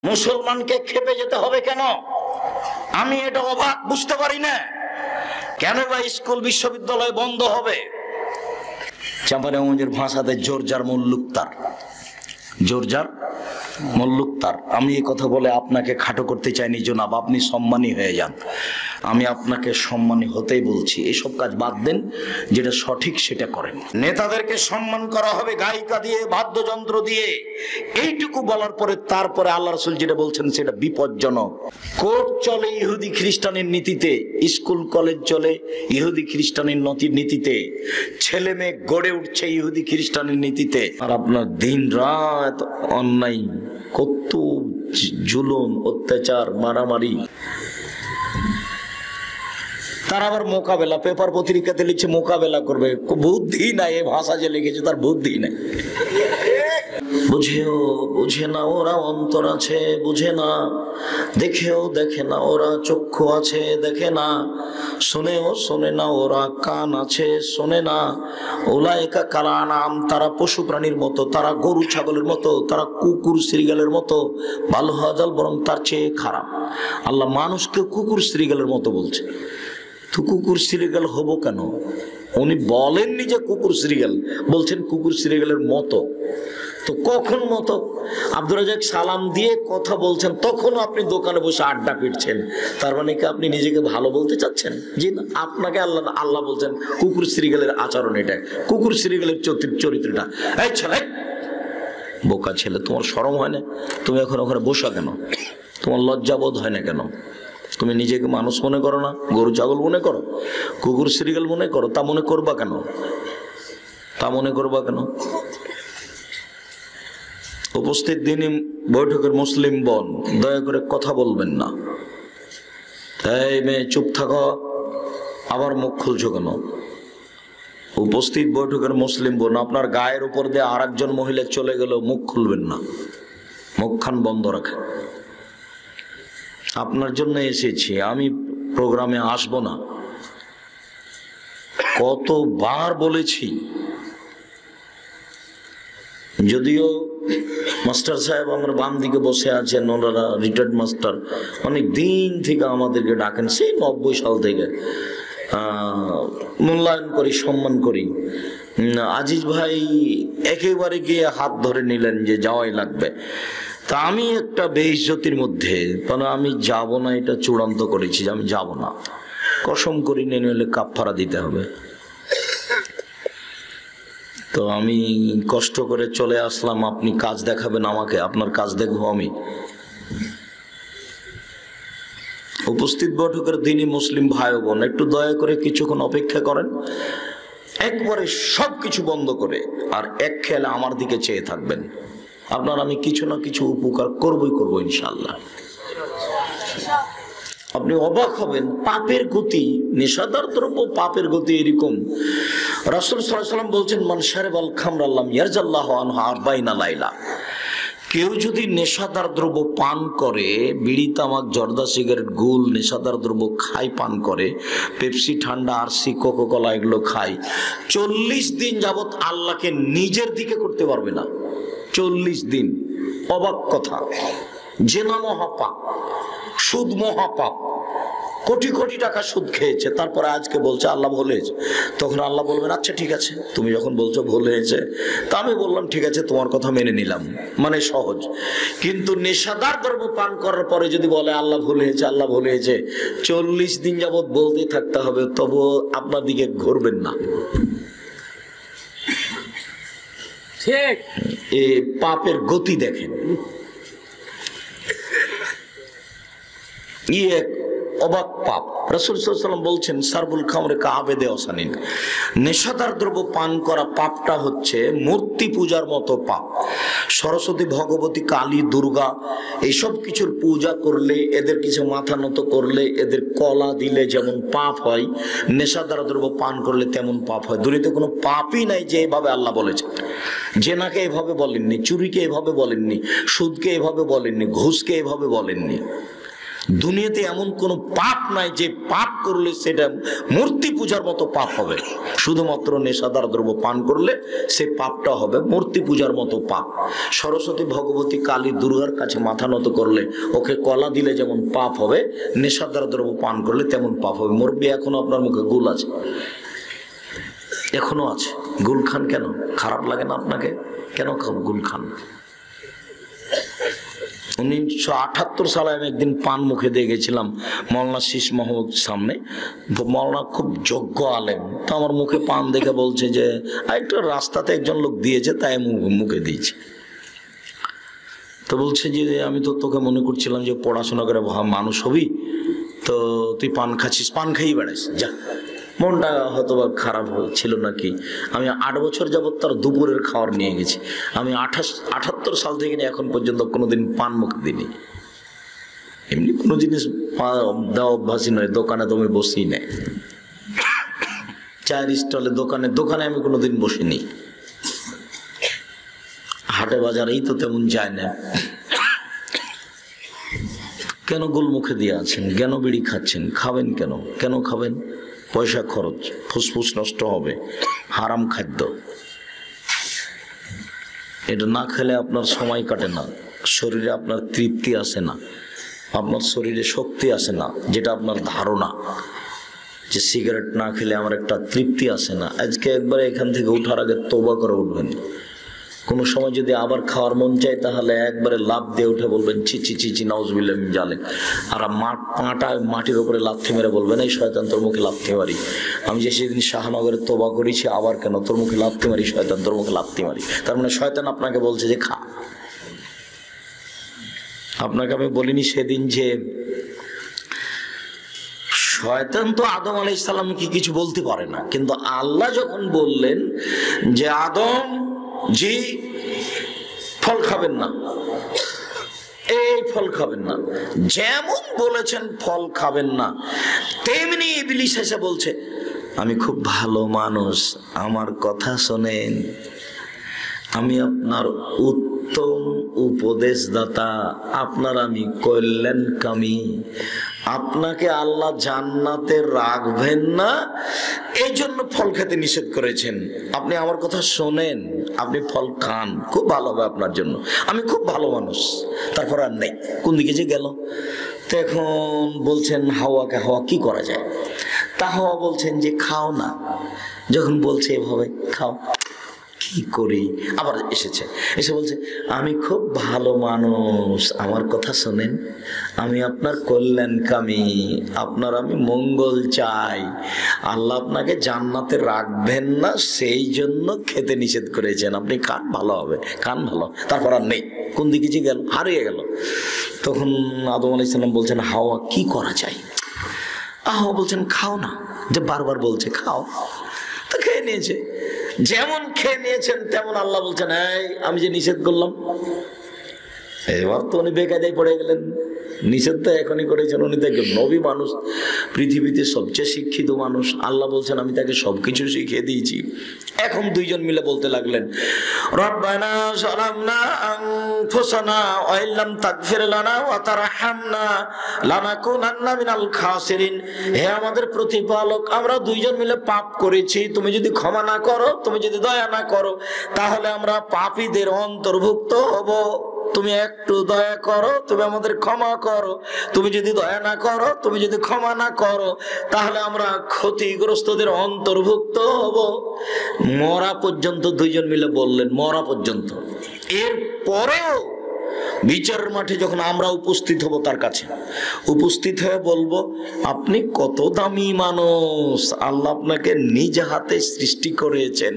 মুসলমানকে খেপে যেতে হবে কেন? আমি এটা অবাক, বুঝতে পারি না কেন বা স্কুল বিশ্ববিদ্যালয় বন্ধ হবে। চাঁপাইনবাবগঞ্জের ভাষাতে জোরজার মুল্লুকতার, জোরজার মুল্লুকতার। আমি এই কথা বলে আপনাকে খাটো করতে চাইনি জনাব, আপনি সম্মানী হয়ে যান। আমি আপনাকে সম্মানী হতেই বলছি, এসব কাজ বাদ দেন, যেটা সঠিক সেটা করেন। নেতাদেরকে সম্মান করা হবে গায়িকা দিয়ে, বাদ্যযন্ত্র দিয়ে, এইটুকু বলার পরে তারপরে আল্লাহ রাসূল যেটা বলছেন সেটা বিপজ্জনক। কোর্ট চলে ইহুদি খ্রিস্টানের নীতিতে, স্কুল কলেজ চলে ইহুদি খ্রিস্টানের নীতিতে, ছেলে মেয়ে গড়ে উঠছে ইহুদি খ্রিস্টানের নীতিতে, আর আপনার দিন রাত অন্যায়, কত জুলুম, অত্যাচার, মারামারি। তার আবার মোকাবেলা, পেপার পত্রিকাতে লিখছে মোকাবেলা করবে। বুদ্ধি নাই, এ ভাষা যে লিখেছে তার বুদ্ধি নাই। বুঝেও বুঝে না ওরা, অন্তর আছে বুঝে না, দেখেও দেখে না ওরা, চক্ষু আছে দেখে না, শুনেও শোনে না ওরা, কান আছে শোনে না। উলাইকা কাল আনআম, তারা পশু প্রাণীর মতো, তারা গরু ছাগলের মতো, তারা কুকুর শ্রীগালের মতো, বাল হাজাল, বরং তার চেয়ে খারাপ। আল্লাহ মানুষকে কুকুর শ্রীগালের মতো বলছে। তো কুকুর শ্রীগাল হবো কেন? উনি বলেননি যে কুকুর শ্রীগাল, বলছেন কুকুর শ্রীগালের মতো। তো কখন মতো? আব্দুর রাজ্জাক সালাম দিয়ে কথা বলছেন, তখন আপনি দোকানে বসে আড্ডা পিটছেন। তার মানে কি আপনি নিজেকে ভালো বলতে চাচ্ছেন? জি না, আপনাকে আল্লাহ বলছেন কুকুর শ্রীগালের আচরণ এটা, কুকুর শ্রীগালের চরিত্রটা। এই ছেলে, বোকা ছেলে, তোমার শরম হয় না? তুমি এখন ওখানে বসা কেন? তোমার লজ্জাবোধ হয় না কেন? তুমি নিজেকে মানুষ মনে করো না? গরু ছাগল মনে করো, কুকুর শ্রীগাল মনে করো? তা মনে করবা কেন? তা মনে করবা কেন? উপস্থিত দিনই বৈঠকের মুসলিম বোন, দয়া করে কথা বলবেন না। এই মেয়ে চুপ থাকো, আবার মুখ খুলছো কেন? উপস্থিত বৈঠকের মুসলিম বোন, আপনার গায়ের উপর দিয়ে আর একজন মহিলা চলে গেল, মুখ খুলবেন না, মুখখান বন্ধ রাখেন। আপনার জন্য এসেছি, আমি প্রোগ্রামে আসবো না। কতবার বলেছি, যদিও মাস্টার সাহেব আমার বাম দিকে বসে আছেন, ওনারা রিটায়ার্ড মাস্টার, অনেক দিন থেকে আমাদেরকে ডাকেন, সেই 90 সাল থেকে। মূল্যায়ন করি, সম্মান করি। আজিজ ভাই একেবারে গিয়ে হাত ধরে নিলেন যে যাওয়াই লাগবে। তা আমি একটা বেইজ্জতির মধ্যে, কারণ আমি যাব না, এটা চূড়ান্ত করেছি যে আমি যাব না, কসম করি, নিয়ে হলে কাফারা দিতে হবে। তো আমি কষ্ট করে চলে আসলাম, আপনি কাজ দেখাবেন আমাকে, আপনার কাজ দেখবো আমি। উপস্থিত বৈঠকের দিনই মুসলিম ভাই বোন, একটু দয়া করে কিছুক্ষণ অপেক্ষা করেন, একবারে সবকিছু বন্ধ করে, আর এক খেয়ালে আমার দিকে চেয়ে থাকবেন। আপনার আমি কিছু না কিছু উপকার করবই করবো ইনশাআল্লাহ। আপনি অবাক হবেন, পাপের গতি, নেশাদার দ্রব্য পাপের গতি এরকম। রাসূল সাল্লাল্লাহু আলাইহি ওয়াসাল্লাম বলছেন, মান শারিবাল খামরা লাম ইয়ারজাল্লাহু আনহু 40 লাইলা। কেউ যদি নেশাদার দ্রব্য পান করে, বিড়ি, তামাক, জর্দা, সিগারেট, গুল, নেশাদার দ্রব্য খায়, পান করে, পেপসি, ঠান্ডা, আরসি, কোকাকোলা এগুলো খায়, 40 দিন যাবত আল্লাহকে নিজের দিকে করতে পারবে না। 40 দিন। অবাক কথা, জেনা মহাপাপ, সুদ মহাপাপ, কোটি কোটি টাকা সুদ খেয়েছে, তারপরে আজকে বলছে আল্লাহ ভুল হয়েছে। তখন আল্লাহ বলবেন, আচ্ছা ঠিক আছে, তুমি যখন বলছো ভুল হয়েছে, তা আমি বললাম ঠিক আছে, তোমার কথা মেনে নিলাম, মানে সহজ। কিন্তু নেশাদার দ্রব্য পান করার পরে যদি বলে আল্লাহ ভুল হয়েছে, আল্লাহ ভুল হয়েছে, 40 দিন যাবৎ বলতে থাকতে হবে, তবু আপনার দিকে ঘুরবেন না। ঠিক এ পাপের গতি দেখেন, ইয়ে অবাক পাপ। রাসূল সাল্লাল্লাহু আলাইহি ওয়াসাল্লাম বলছেন, সারবুল খামরে কাআবেদে ওসানিন, নেশাদার দ্রব্য পান করা পাপটা হচ্ছে মূর্তি পূজার মতো পাপ। সরস্বতী, ভগবতী, কালী, দুর্গা এইসব কিছুর পূজা করলে, এদের কিছু মাথা নত করলে, এদের কলা দিলে যেমন পাপ হয়, নেশাদার দ্রব্য পান করলে তেমন পাপ হয়। দুনিয়াতে কোনো পাপই নাই যে এভাবে আল্লাহ বলেছেন। জেনাকে এভাবে বলেননি, চুরিকে এভাবে বলেননি, সুদকে এভাবে বলেননি, ঘুষকে এভাবে বলেননি। দুনিয়াতে এমন কোনো পাপ নাই যে পাপ করলে সেটা মূর্তি পূজার মতো পাপ হবে। শুধুমাত্র নেশাদার দ্রব্য পান করলে সে পাপটা হবে মূর্তি পূজার মতো পাপ। সরস্বতী, ভগবতী, কালী, দুর্গার কাছে মাথা নত করলে, ওকে কলা দিলে যেমন পাপ হবে, নেশাদার দ্রব্য পান করলে তেমন পাপ হবে। মুরব্বী, এখনো আপনার মুখে গুল আছে, এখনো আছে। গুল খান কেন? খারাপ লাগে না আপনাকে? কেন গুল খান? 1978 সালে আমি একদিন পান মুখে দিয়ে গেছিলাম মৌলানা শীষ মোহাম্মদ সামনে। মৌলানা খুব যোগ্য আলেম, তো আমার মুখে পান দেখে বলছে যে একটা রাস্তাতে একজন লোক দিয়েছে তাই মুখে দিয়েছে। তো বলছে যে আমি তো তোকে মনে করছিলাম যে পড়াশোনা করে মানুষ হবি, তো তুই পান খাচ্ছিস, পান খাইয়ে বেড়াইস, যা। মনটা হয়তো বা খারাপ হয়েছিল নাকি। আমি 8 বছর যাবৎ তার দুপুরের খাবার নিয়ে গেছি। আমি 78 সাল থেকে এখন পর্যন্ত কোনোদিন পান মুখে দিইনি। এমনি কোনো জিনিস দেওয়া অভ্যাসই নয়। দোকানে তো আমি বসেই নাই, চায়ের স্টলে, দোকানে আমি কোনোদিন বসিনি। হাটে বাজারেই তো তেমন যায় না। কেন গোল মুখে দিয়ে আছেন? কেন বিড়ি খাচ্ছেন? খাবেন কেন? কেন খাবেন? পয়সা খরচ, ফুসফুস নষ্ট হবে, হারাম খাদ্য। এটা না খেলে আপনার সময় কাটে না, শরীরে আপনার তৃপ্তি আসে না, আপনার শরীরে শক্তি আসে না, যেটা আপনার ধারণা যে সিগারেট না খেলে আমার একটা তৃপ্তি আসে না। আজকে একবারে এখান থেকে উঠার আগে তওবা করে উঠবেন। কোনো সময় যদি আবার খাওয়ার মন চায় তাহলে একবারে লাফ দিয়ে উঠে বলবেন ছি ছি ছি ছি, নাউজুবিল্লাহ মিন জালিক। আর পাটা মাটির উপরে লাথি মেরে বলবেন, এই শয়তান তোর মুখে লাথি মারি। আমি যে সেদিন শাহনগরে তওবা করেছি, আবার কেন তোর মুখে লাথি মারি, শয়তান তোর মুখে লাথি মারি। তার মানে শয়তান আপনাকে বলছে যে খা। আপনাকে আমি বলিনি সেদিন যে শয়তান তো আদম আলাইহিস সালামকে কিছু বলতে পারে না, কিন্তু আল্লাহ যখন বললেন যে আদম জি ফল খাবেন না, এই ফল খাবেন না, যেমন বলেছেন ফল খাবেন না, তেমনি ইবলিস এসে বলছে আমি খুব ভালো মানুষ, আমার কথা শোনেন, আমি আপনার উত্তম উপদেশদাতা, আপনার আমি কল্যাণকামী, আপনাকে আল্লাহ জান্নাতে রাখবেন না, এই জন্য ফল খেতে নিষেধ করেছেন। আপনি আমার কথা শোনেন, আপনি ফল খান, খুব ভালো হবে আপনার জন্য, আমি খুব ভালো মানুষ। তারপর আর নেই, কোন দিকে যে গেল। তো এখন বলছেন হাওয়াকে, হাওয়া কি করা যায়? তা হাওয়া বলছেন যে খাও না। যখন বলছে এভাবে খাও, কি করি? আবার এসে বলছে আমি খুব ভালো মানুষ, আমার কথা শোনেন, আমি আপনার কল্যাণকামী, আপনার আমি মঙ্গল চাই, আল্লাহ আপনাকে জান্নাতে রাখবেন না, সেই জন্য খেতে নিষেধ করেছেন, আপনি খান, ভালো হবে, খান, ভালো। তারপর আর নেই, কোন দিকে যে গেল, হারিয়ে গেল। তখন আদম আলাইহিস সালাম বলছেন হাওয়া কি করা যায়? হাওয়া বলছেন খাও না, যে বারবার বলছে খাও, তো খেয়ে নিয়েছে। যেমন খেয়ে নিয়েছেন তেমন আল্লাহ বলছেন এই আমি যে নিষেধ করলাম, এবার তো উনি বেকায়দায় পড়ে গেলেন। নিষেধ তো এখনই করেছেন, উনি তো একজন নবী মানুষ, পৃথিবীতে সবচেয়ে শিক্ষিত মানুষ, আল্লাহ বলছেন আমি তাকে সবকিছু শিখিয়ে দিয়েছি। এখন দুইজন মিলে বলতে লাগলেন রব্বানা যালামনা আনফুসানা ওয়া ইল্লাম তাগফির লানা ওয়া তারহামনা লানাকুনান্না মিনাল খাসিরিন। হে আমাদের প্রতিপালক, আমরা দুইজন মিলে পাপ করেছি, তুমি যদি ক্ষমা না করো, তুমি যদি দয়া না করো, তাহলে আমরা পাপীদের অন্তর্ভুক্ত হব। তুমি একটু দয়া করো, তুমি আমাদের ক্ষমা করো, তুমি যদি দয়া না করো, তুমি যদি ক্ষমা না করো, তাহলে আমরা ক্ষতিগ্রস্তদের অন্তর্ভুক্ত হব। মরা পর্যন্ত দুইজন মিলে বললেন, মরা পর্যন্ত। এর পরেও বিচারের মাঠে যখন আমরা উপস্থিত হব, তার কাছে উপস্থিত হয়ে বলবো আপনি কত দামি মানুষ, আল্লাহ আপনাকে নিজ হাতে সৃষ্টি করেছেন,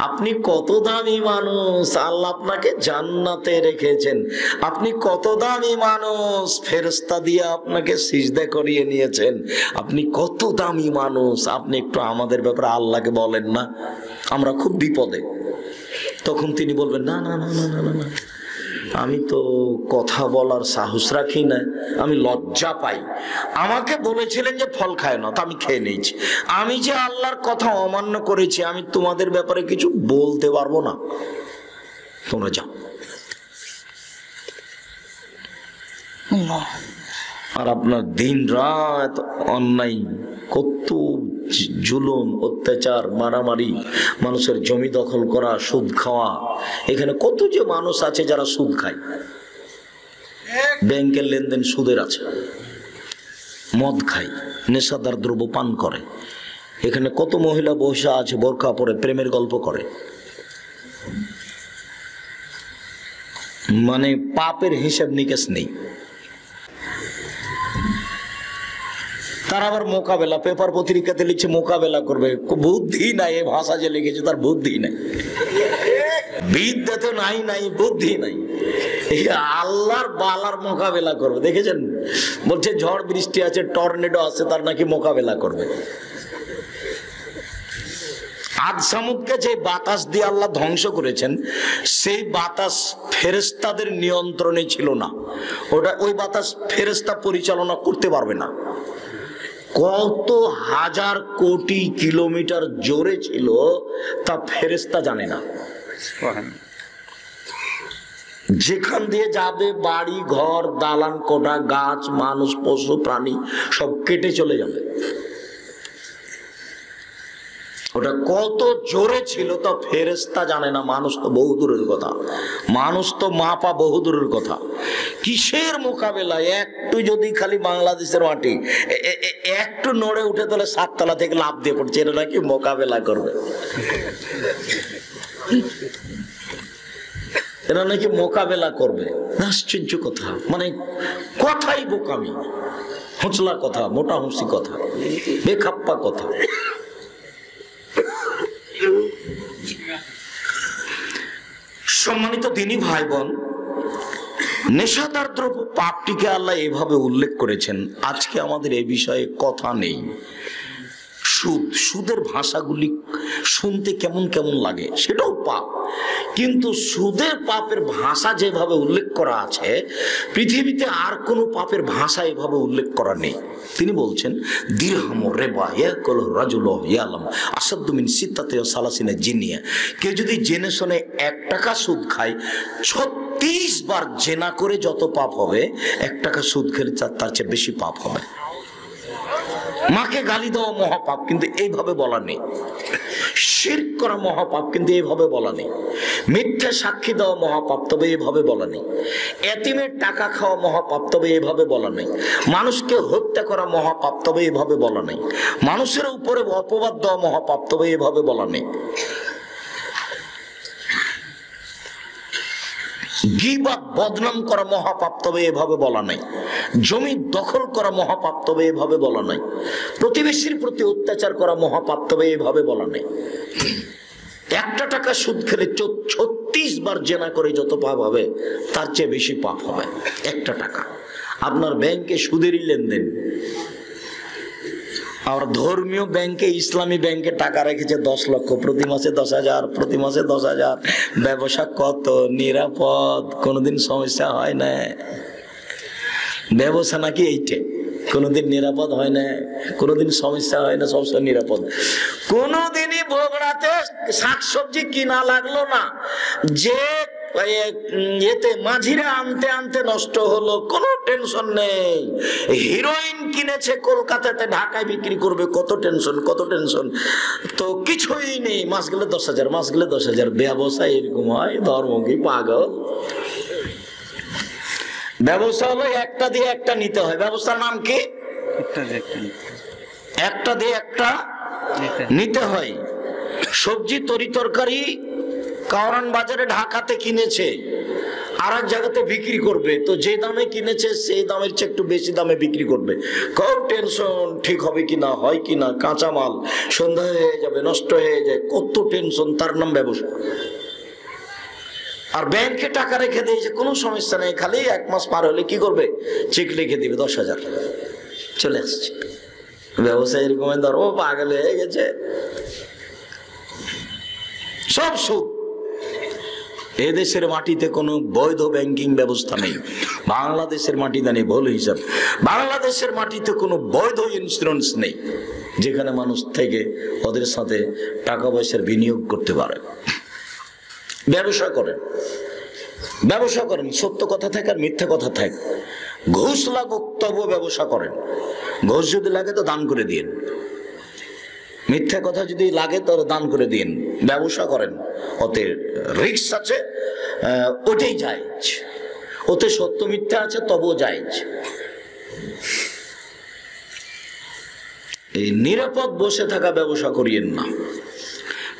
আপনি কত দামি মানুষ, আল্লাহ আপনাকে জান্নাতে রেখেছেন, আপনি কত দামি মানুষ, ফেরেশতা দিয়ে আপনাকে সিজদা করিয়ে নিয়েছেন, আপনি কত দামি মানুষ, আপনি একটু আমাদের ব্যাপারে আল্লাহকে বলেন না, আমরা খুব বিপদে। তখন তিনি বলবেন না না না না না না, আমি তো কথা বলার সাহস রাখি না, আমি লজ্জা পাই, আমাকে বলেছিলেন যে ফল খায় না, তো আমি খেয়ে নিয়েছি, আমি যে আল্লাহর কথা অমান্য করেছি, আমি তোমাদের ব্যাপারে কিছু বলতে পারবো না, তোমরা যাও। আর আপনার দিন রাত অন্যায়, কত জুলুম, অত্যাচার, মারামারি, মানুষের জমি দখল করা, সুদ খাওয়া। এখানে কত যে মানুষ আছে যারা সুদ খায়, ব্যাংকের লেনদেন সুদের আছে, মদ খায়, নেশাদার দ্রব্য পান করে। এখানে কত মহিলা বসে আছে বোরকা পরে প্রেমের গল্প করে। মানে পাপের হিসাব নিকেশ নেই। তার আবার মোকাবেলা, পেপার পত্রিকাতে লিখছে মোকাবেলা করবে। বুদ্ধি নাই, এ ভাষা যে লিখেছে তার বুদ্ধি নাই, বিদ্যা তো নাই, বুদ্ধি নাই। আল্লাহর বালার মোকাবেলা করবে। দেখেছেন, বলছে ঝড় বৃষ্টি আছে, টর্নেডো আছে, তার নাকি মোকাবেলা করবে। আদ সামুদকে যে বাতাস দিয়ে আল্লাহ ধ্বংস করেছেন, সেই বাতাস ফেরেশতাদের নিয়ন্ত্রণে ছিল না। ওই বাতাস ফেরেশতা পরিচালনা করতে পারবে না। কত হাজার কোটি কিলোমিটার জোরে ছিল তা ফেরেশতা জানে না। যেখান দিয়ে যাবে, বাড়ি ঘর, দালান কোঠা, গাছ, মানুষ, পশু প্রাণী সব কেটে চলে যাবে। ওটা কত জোরে ছিল তা ফেরেশতা জানে না। মানুষ তো বহু দূরের কথা, মানুষ তো মাপা বহু দূরের কথা। কিসের মোকাবেলা? একটু যদি খালি বাংলাদেশের মাটি একটু নড়ে উঠে, তাহলে 7 তলা থেকে লাফ দিয়ে পড়ছে। এটা নাকি মোকাবেলা করবে, এরা নাকি মোকাবেলা করবে। আশ্চর্য কথা, মানে কথাই বোকামি, হোঁচলা কথা, মোটা হুঁসি কথা, বেখাপ্পা কথা। সম্মানিত দিনী ভাই বোন, নেশাদার দ্রব্য পাপটিকে আল্লাহ এভাবে উল্লেখ করেছেন। আজকে আমাদের এই বিষয়ে কথা নেই। সুদের ভাষাগুলি শুনতে কেমন কেমন লাগে, সেটাও পাপ। কিন্তু সুদের পাপের ভাষা যেভাবে উল্লেখ করা আছে, পৃথিবীতে আর কোনো পাপের ভাষা এভাবে উল্লেখ করা নেই। তিনি বলছেন, দিরহাম রেবা ইয়াকুল রাজুল ইয়ালাম আসাদ্দু মিন সিত্তাতি ওয়া সালাসিনা জিনিয়া। কেউ যদি জেনে শুনে 1 টাকা সুদ খায়, 36 বার জেনা করে যত পাপ হবে, 1 টাকা সুদ খেলে তার চেয়ে বেশি পাপ হবে। মাকে গালি দেওয়া মহাপাপ, কিন্তু এইভাবে বলা নেই। শিরক করা মহাপাপ, কিন্তু এইভাবে বলা নেই। মিথ্যা সাক্ষী দেওয়া মহাপাপ, তবে এইভাবে বলা নেই। এতিমের টাকা খাওয়া মহাপাপ, তবে এইভাবে বলা নেই। মানুষকে হত্যা করা মহাপাপ, তবে এইভাবে বলা নেই। মানুষের উপরে অপবাদ দেওয়া মহাপাপ, তবে এইভাবে বলা নেই। গীবত, বদনাম করা মহাপাপ, তবে এভাবে বলা নাই। জমি দখল করা মহাপাপ, তবে এভাবে বলা নাই। প্রতিবেশীর প্রতি অত্যাচার করা মহাপাপ, তবে এভাবে বলা নাই। 1 টাকা সুদ খেলে 36 বার জেনা করে যত পাপ হবে, তার চেয়ে বেশি পাপ হবে। 1 টাকা আপনার ব্যাংকে সুদেরই লেনদেন। আর ধর্মীয় ব্যাংকে, ইসলামী ব্যাংকে টাকা রেখেছে 10 লক্ষ, প্রতি মাসে 10,000, প্রতি মাসে 10,000। ব্যবসা কত নিরাপদ, কোনোদিন সমস্যা হয় না। ব্যবসা নাকি এইটা, কোনোদিন নিরাপদ হয় না, কোনোদিন সমস্যা হয় না, সবসময় নিরাপদ। কোনোদিনই বগুড়াতে শাকসবজি কিনা লাগলো না যে এতে মাঝিরা আনতে আনতে নষ্ট হলো, কোনো টেনশন নেই। হিরোইন কিনেছে কলকাতাতে, ঢাকায় বিক্রি করবে, কত টেনশন, কত টেনশন। তো কিছুই নেই, মাস গেলে 10,000, মাস গেলে 10,000। ব্যবসা এরকম হয়, ধর্ম কি পাগল? ব্যবসা হলো একটা দিয়ে একটা নিতে হয়। ব্যবসার নাম কি? একটা দিয়ে একটা নিতে হয়। সবজি তরি তরকারি কারণ বাজারে ঢাকাতে কিনেছে, আর এক জায়গাতে বিক্রি করবে, তো যে দামে কিনেছে সেই দামের চেয়ে একটু বেশি দামে বিক্রি করবে। কত টেনশন, ঠিক হবে কিনা, হয় কিনা, কাঁচামাল সন্ধ্যা হয়ে যাবে, নষ্ট হয়ে যায়, কত টেনশন। তার নাম ব্যবসা। আর ব্যাংকে টাকা রেখে দিয়েছে, কোনো সমস্যা নেই, খালি 1 মাস পার হলে কি করবে, চেক লিখে দিবে 10,000, চলে আসছে। ব্যবসা এরকম ধর্ম পাগল হয়ে গেছে, সব সুদ। এদেশের মাটিতে কোনো বৈধ ব্যাংকিং ব্যবস্থা নেই। বাংলাদেশের মাটিতে নেই, ভুল হিসাব। বাংলাদেশের মাটিতে কোনো বৈধ ইন্স্যুরেন্স নেই, যেখানে মানুষ থেকে ওদের সাথে টাকা পয়সার বিনিয়োগ করতে পারে। ব্যবসা করেন, ব্যবসা করেন, সত্য কথা থাকে আর মিথ্যা কথা থাকে। ঘুষ লাগুক তবুও ব্যবসা করেন, ঘুষ যদি লাগে তো দান করে দিন, মিথ্যা কথা যদি লাগে তো দান করে দিন, ব্যবসা করেন, ওতে রিস্ক আছে, ওটাই জায়েজ, ওতে সত্য মিথ্যা আছে তবুও জায়েজ। এই নিরাপদ বসে থাকা ব্যবসা করিয়েন না।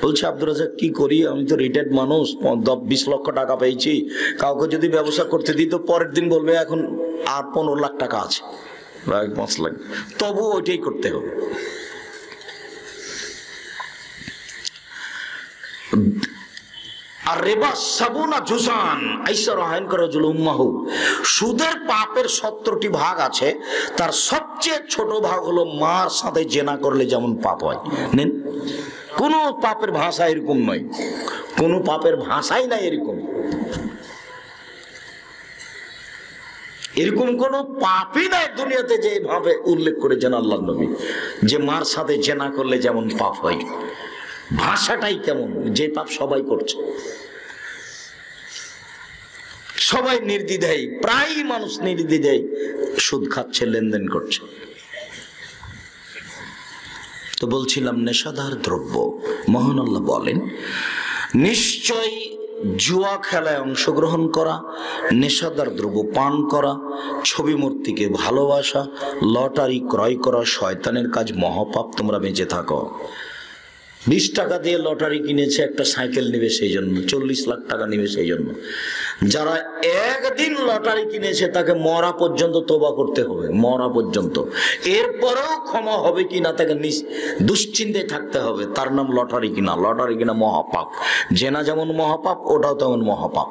বলছে আব্দুর রাজ্জাক কি করি, আমি তো রিটায়ার্ড মানুষ, 20 লক্ষ টাকা পেয়েছি, কাউকে যদি ব্যবসা করতে দিই তো পরের দিন বলবে এখন আর 15 লাখ টাকা আছে, 5 লাখ, তবু ওইটাই করতে হবে। আর রেবা সাবুনা জুজান আইসার আইন করা জুলুম্মাহু, সুদের পাপের 70টি ভাগ আছে, তার সবচেয়ে ছোট ভাগ হলো মার সাথে জেনা করলে যেমন পাপ হয়। নেন, কোন পাপের ভাষা এরকম নয়, কোন পাপের ভাষাই নাই এরকম, এরকম কোন পাপই নাই দুনিয়াতে যে ভাবে উল্লেখ করেছেন আল্লাহর নবী যে মার সাথে জেনা করলে যেমন পাপ হয়। ভাষাটাই কেমন, যে পাপ সবাই করছে, সবাই নির্দ্বিধায়, প্রায় মানুষ নির্দ্বিধায় সুদ খাচ্ছে, লেনদেন করছে। তো বলছিলাম নেশাদার দ্রব্য, মহান আল্লাহ বলেন নিশ্চয় জুয়া খেলায় অংশগ্রহণ করা, নেশাদার দ্রব্য পান করা, ছবি মূর্তিকে ভালোবাসা, লটারি ক্রয় করা শয়তানের কাজ, মহাপাপ, তোমরা বেঁচে থাকো। 20 টাকা দিয়ে লটারি কিনেছে, একটা সাইকেল নেবে সেই জন্য, 40 লাখ টাকা নেবে সেই জন্য। যারা একদিন লটারি কিনেছে তাকে মরা পর্যন্ত তওবা করতে হবে, মরা পর্যন্ত, এরপরেও ক্ষমা হবে কিনা তাকে দুশ্চিন্তায় থাকতে হবে। তার নাম লটারি কিনা, লটারি কিনা মহাপাপ। জেনা যেমন মহাপাপ, ওটাও তেমন মহাপাপ।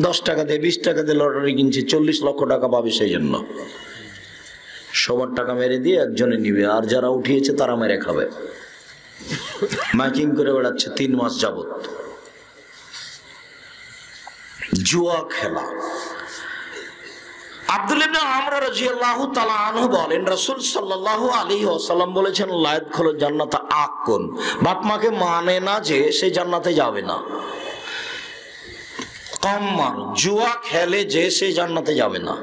10 টাকা দিয়ে 20 টাকা দিয়ে লটারি কিনছে, 40 লক্ষ টাকা পাবে সেই জন্য। সবার টাকা মেরে দিয়ে একজনে নিবে, আর যারা উঠিয়েছে তারা মেরে খাবে। মাইকিং করে বেড়াচ্ছে 3 মাস যাবত। জুয়া খেলা। আব্দুল্লাহ ইবনে আমর রাদিয়াল্লাহু তাআলা আনহু বলেন রাসূল সাল্লাল্লাহু আলাইহি ওয়াসাল্লাম বলেছেন লা ইয়াদখুলুল জান্নাতা আকুন, বাপ মাকে মানে না যে সে জান্নাতে যাবে না। কাম্মার, জুয়া খেলে যে সে জান্নাতে যাবে না।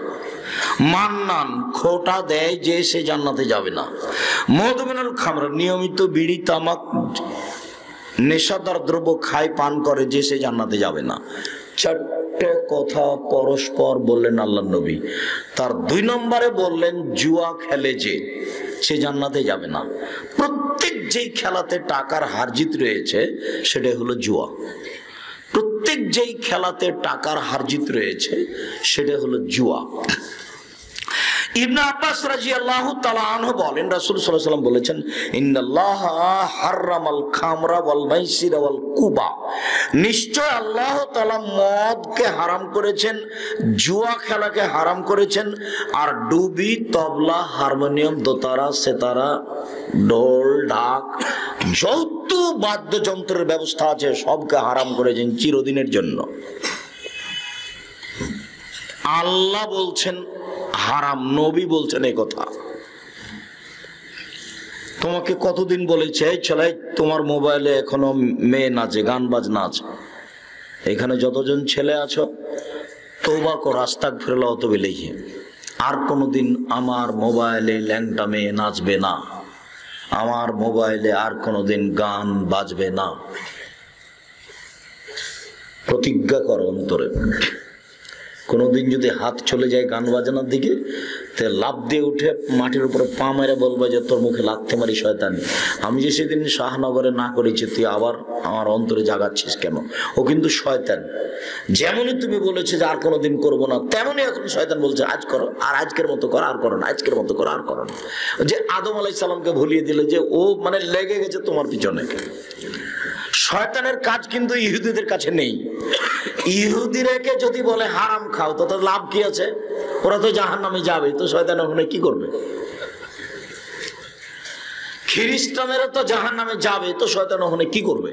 মান্নান, খোটা দেয় যে সে জান্নাতে যাবে না। মদমিনুল খামর, নিয়মিত বিড়ি তামাক নেশাদার দ্রব্য খায় পান করে যে সে জান্নাতে যাবে না। 4টে কথা পরস্পর বললেন আল্লাহর নবী। তার 2 নম্বরে বললেন জুয়া খেলে যে সে জান্নাতে যাবে না। প্রত্যেক যেই খেলাতে টাকার হারজিত রয়েছে সেটা হলো জুয়া। প্রত্যেক যেই খেলাতে টাকার হারজিত রয়েছে সেটা হলো জুয়া। ইবনে আব্বাস রাদিয়াল্লাহু তাআলা আনহু বলেন রাসূল সাল্লাল্লাহু আলাইহি ওয়াসাল্লাম বলেছেন ইন্নাল্লাহা হারামাল খামরা ওয়াল মাইসিরা ওয়াল কুবা, নিশ্চয় আল্লাহ তাআলা মদকে হারাম করেছেন, জুয়া খেলাকে হারাম করেছেন, আর ডুবি, তবলা, হারমোনিয়াম, দোতারা, সেতারা, ঢোল, ঢাক, যত বাদ্যযন্ত্রের ব্যবস্থা আছে সবকে হারাম করেছেন চিরদিনের জন্য। আল্লাহ বলছেন হারাম, নবী বলছেন এই কথা। তোমাকে কতদিন বলেছে এই ছেলে তোমার মোবাইলে এখনো মেয়ে নাচে, গান বাজনা আছে, এখানে যতজন ছেলে আছো তওবা কর, আস্তাগফিরুল্লাহ ওয়া ইলাইহি, আর কোনোদিন আমার মোবাইলে ল্যাংটা মেয়ে নাচবে না, আমার মোবাইলে আর কোনোদিন গান বাজবে না। প্রতিজ্ঞা করো অন্তরে। কোনোদিন যদি হাত চলে যায় গান বাজনার দিকে, তে লাফ দিয়ে উঠে মাটির উপরে পা মেরে বলবে যে তোর মুখে লাথি মারি শয়তানি, আমি যে সেদিন শাহনগরে না করেছি তুই আবার আমার অন্তরে জাগাচ্ছিস কেন? ও কিন্তু শয়তান। যেমনই তুমি বলেছে যে আর কোনোদিন করবো না, তেমনই এখন শয়তান বলছে আজ করো, আর আজকের মতো করো, আর করো না, আজকের মতো করো, আর করো না। যে আদম আলাইহিস সালামকে ভুলিয়ে দিলে যে ও মানে লেগে গেছে তোমার পিছনে। শয়তানের কাজ কিন্তু ইহুদিদের কাছে নেই। ইহুদিরাকে যদি বলে হারাম খাও তো তার লাভ কি আছে? ওরা তো জাহান্নামে যাবে, তো শয়তান ওখানে কি করবে? খ্রিস্টানেরা তো জাহান্নামে যাবে, তো শয়তান ওখানে কি করবে?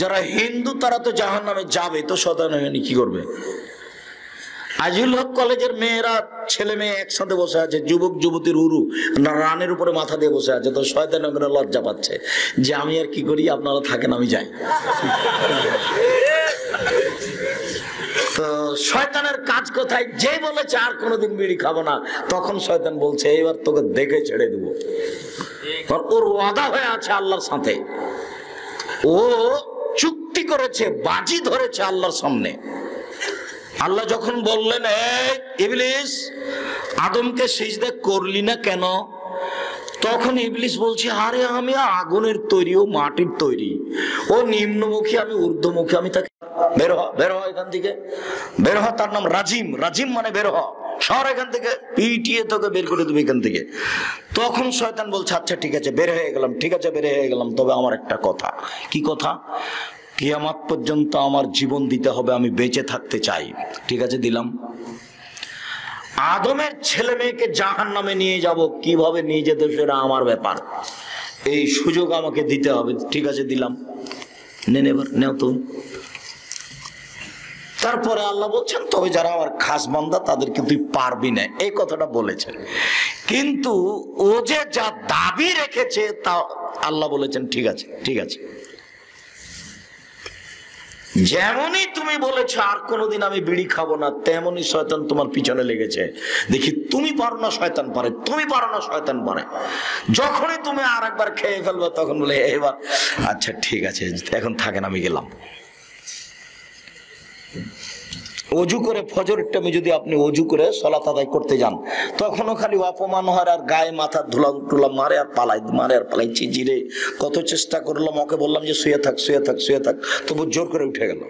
যারা হিন্দু তারা তো জাহান্নামে যাবে, তো শয়তান ওখানে কি করবে? আজিল হক কলেজের মেয়েরা, ছেলে মেয়ে একসাথে বসে আছে, যুবক যুবতীর উরু রানের উপরে মাথা দিয়ে বসে আছে, তো শয়তান ওখানে লজ্জা পাচ্ছে যে আমি আর কি করি, আপনারা থাকেন আমি যাই। তো শয়তানের কাজ কোথায়? যে বলেছে আর কোনোদিন বিড়ি খাবো না, তখন শয়তান বলছে এবার তোকে দেখে ছেড়ে দেবো। ওর ওয়াদা হয়ে আছে আল্লাহর সাথে, ও চুক্তি করেছে, বাজি ধরেছে আল্লাহর সামনে। আল্লাহ যখন বললেন এই ইবলিস, আদমকে সিজদা করলি না কেন? তখন ইবলিস বলছে আরে আমি আগুনের তৈরি, ও মাটির তৈরি, ও নিম্নমুখী, আমি ঊর্ধ্বমুখী, আমি তাকে বের হ, বের হ এখান থেকে, বের হ। তার নাম রাজিম, রাজিম মানে বের হ, সর এখান থেকে, পিটিয়ে তোকে বের করে দেবে এখান থেকে। তখন শয়তান বলছে আচ্ছা ঠিক আছে বের হয়ে গেলাম, ঠিক আছে বের হয়ে গেলাম, তবে আমার একটা কথা। কি কথা? কিয়ামত পর্যন্ত আমার জীবন দিতে হবে, আমি বেঁচে থাকতে চাই। ঠিক আছে দিলাম। আদমের ছেলে মেয়েকে জাহান্নামে নিয়ে যাব, কিভাবে নিয়ে যেতে সেটা আমার ব্যাপার, এই সুযোগ আমাকে দিতে হবে। ঠিক আছে দিলাম, নেন এবার নেও তুমি। তারপরে আল্লাহ বলছেন তবে যারা আমার খাস বান্দা তাদেরকে তুই পারবি না, এই কথাটা বলেছেন। কিন্তু ও যে যা দাবি রেখেছে তা আল্লাহ বলেছেন ঠিক আছে, ঠিক আছে। যেমনই তুমি বলেছো আর কোনোদিন আমি বিড়ি খাবো না, তেমনই শয়তান তোমার পিছনে লেগেছে। দেখি তুমি পারো না শয়তান পারে, তুমি পারো না শয়তান পারে। যখনই তুমি আর একবার খেয়ে ফেলবে তখন বলে এবার আচ্ছা ঠিক আছে এখন থাকেন আমি গেলাম। অজু করে ফজরের টাইমে যদি আপনি অজু করে সালাত আদায় করতে যান, তখনও খালি অপমান হয় আর গায়ে মাথা ধুলা টুলা মারে আর পালাই, মারে আর পালাই। চিজিরে কত চেষ্টা করলাম, ওকে বললাম যে শুয়ে থাক শুয়ে থাক শুয়ে থাক, তবু জোর করে উঠে গেল,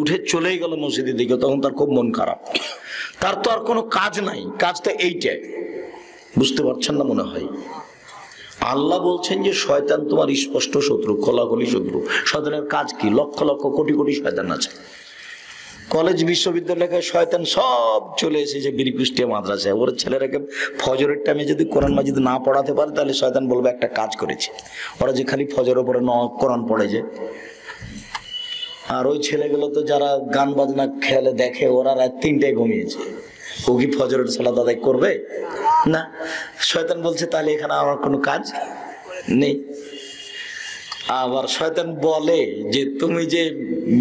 উঠে চলেই গেল মসজিদের দিকে। তখন তার খুব মন খারাপ, তার তো আর কোনো কাজ নাই, কাজ তো এইটাই। বুঝতে পারছেন না মনে হয়? আল্লাহ বলছেন যে শয়তান তোমার স্পষ্ট শত্রু, খোলাখুলি শত্রু। শয়তানের কাজ কি? লক্ষ লক্ষ কোটি কোটি শয়তান আছে। কলেজ বিশ্ববিদ্যালয়ে শয়তান সব চলে এসেছে বীর কুষ্টিয়া মাদ্রাসায়। ওর ছেলেরাকে ফজরের টাইমে যদি কোরআন মাজিদ না পড়াতে পারে তাহলে শয়তান বলবে একটা কাজ করেছে। ওরা যে খালি ফজরের উপরে কোরআন পড়ে যে, আর ওই ছেলেগুলো তো যারা গান বাজনা খেলে দেখে, ওরা রাত 3টায় ঘুমিয়েছে, ও কি ফজরের সালাত আদায় করবে? না। শয়তান বলছে তাহলে এখানে আমার কোনো কাজ নেই। আবার শয়তান বলে যে তুমি যে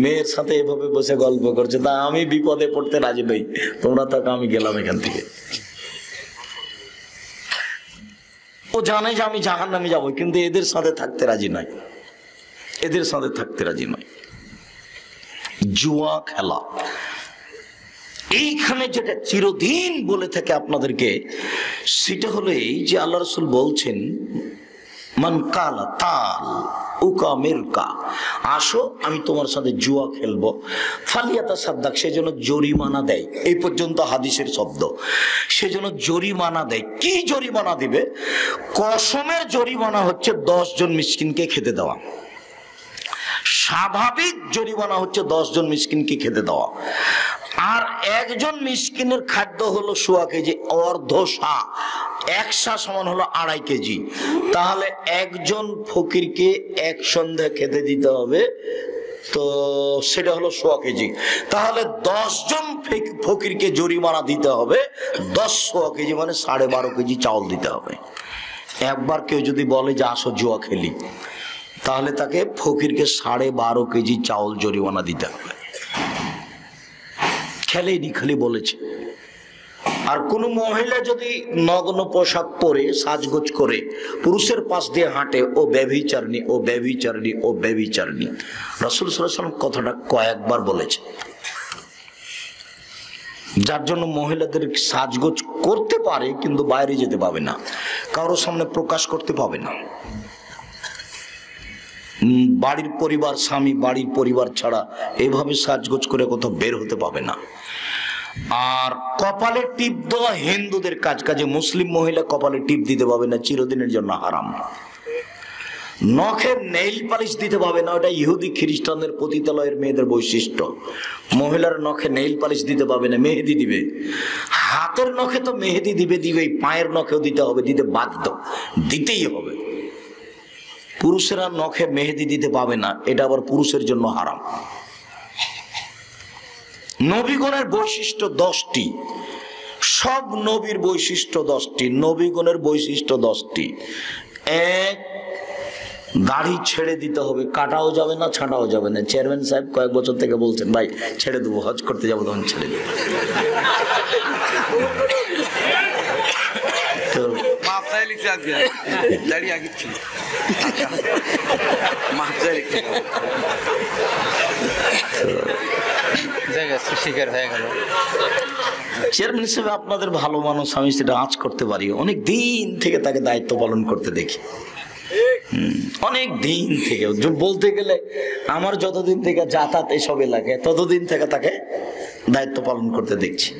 মেয়ের সাথে এভাবে বসে গল্প করছো, তা আমি বিপদে পড়তে রাজি নই, তোমরা থাকো আমি গেলাম এখান থেকে। ও জানে যে আমি জাহান্নামে যাবো, কিন্তু এদের সাথে থাকতে রাজি নয়, এদের সাথে থাকতে রাজি নয়। জুয়া খেলা, এইখানে যেটা চিরদিন বলে থাকে আপনাদেরকে, সেটা হলো এই যে আল্লাহ রাসূল বলছেন মান কালা তাল উকা মিরকা, আসো আমি তোমার সাথে জুয়া খেলবো, ফালিয়াতা সাদ্দাক, সেজন্য জরিমানা দেয়। এই পর্যন্ত হাদিসের শব্দ। সেজন্য জরিমানা দেয়। কি জরিমানা দিবে? কসমের জরিমানা হচ্ছে 10 জন মিসকিনকে খেতে দেওয়া। স্বাভাবিক জরিমানা হচ্ছে 10 জন মিসকিনকে খেতে দেওয়া। আর একজন মিসকিনের খাদ্য হলো 1.25 কেজি, অর্ধ সা, 1 সা সমান হলো 2.5 কেজি। তাহলে একজন ফকিরকে এক সন্ধ্যা খেতে দিতে হবে, তো সেটা হলো 1.25 কেজি। তাহলে 10 জন ফকিরকে জরিমানা দিতে হবে 10 কেজি, মানে 12.5 কেজি চাউল দিতে হবে। একবার কেউ যদি বলে যে আসো জুয়া খেলি, তাহলে তাকে ফকিরকে 12.5 কেজি চাউল জরিমানা দিতে হবে। খেলেনি, খালি বলেছে। আর কোন মহিলা যদি নগ্ন পোশাক পরে সাজগোজ করে পুরুষের পাশ দিয়ে হাঁটে, ও ব্যভিচারিণী, ও ব্যভিচারিণী, ও ব্যভিচারিণী। রাসূল সাল্লাল্লাহু আলাইহি ওয়াসাল্লাম কথাটা কয়েকবার বলেছে। যার জন্য মহিলাদের সাজগোজ করতে পারে কিন্তু বাইরে যেতে পাবে না, কারোর সামনে প্রকাশ করতে পাবে না। বাড়ির পরিবার, স্বামী বাড়ির পরিবার ছাড়া এভাবে সাজগোজ করে কোথাও বের হতে পাবে না। আর কপালে টিপ দেওয়া হিন্দুদের কাজ, কাজে মুসলিম মহিলা কপালে টিপ দিতে পাবে না, চিরদিনের জন্য হারাম। নখের নেইল পালিশ দিতে পাবে না, ওটা ইহুদি খ্রিস্টানদের পতিতালয়ের মেয়েদের বৈশিষ্ট্য। মহিলার নখে নেইল পালিশ দিতে পাবে না, মেহেদি দিবে। হাতের নখে তো মেহেদি দিবেই, পায়ের নখেও দিতে হবে, দিতে বাধ্য, দিতেই হবে। পুরুষেরা নখে মেহেদি দিতে পাবে না, এটা আবার পুরুষের জন্য হারাম। নবীগণের বৈশিষ্ট্য 10টি, সব নবীর বৈশিষ্ট্য 10টি, নবীগণের বৈশিষ্ট্য 10টি। 1, দাড়ি ছেড়ে দিতে হবে, কাটাও যাবে না, ছাঁটাও যাবে না। চেয়ারম্যান সাহেব কয়েক বছর থেকে বলছেন, ভাই ছেড়ে দেবো, হজ করতে যাবো, তখন ছেড়ে দেবো। তো চেয়ারম্যান হিসেবে আপনাদের ভালো মানুষ, আমি সেটা আঁচ করতে পারি। অনেক দিন থেকে তাকে দায়িত্ব পালন করতে দেখি, অনেক দিন থেকে। বলতে গেলে আমার যতদিন থেকে যাতায়াত এসব এলাকায়, ততদিন থেকে তাকে দায়িত্ব পালন করতে দেখছি।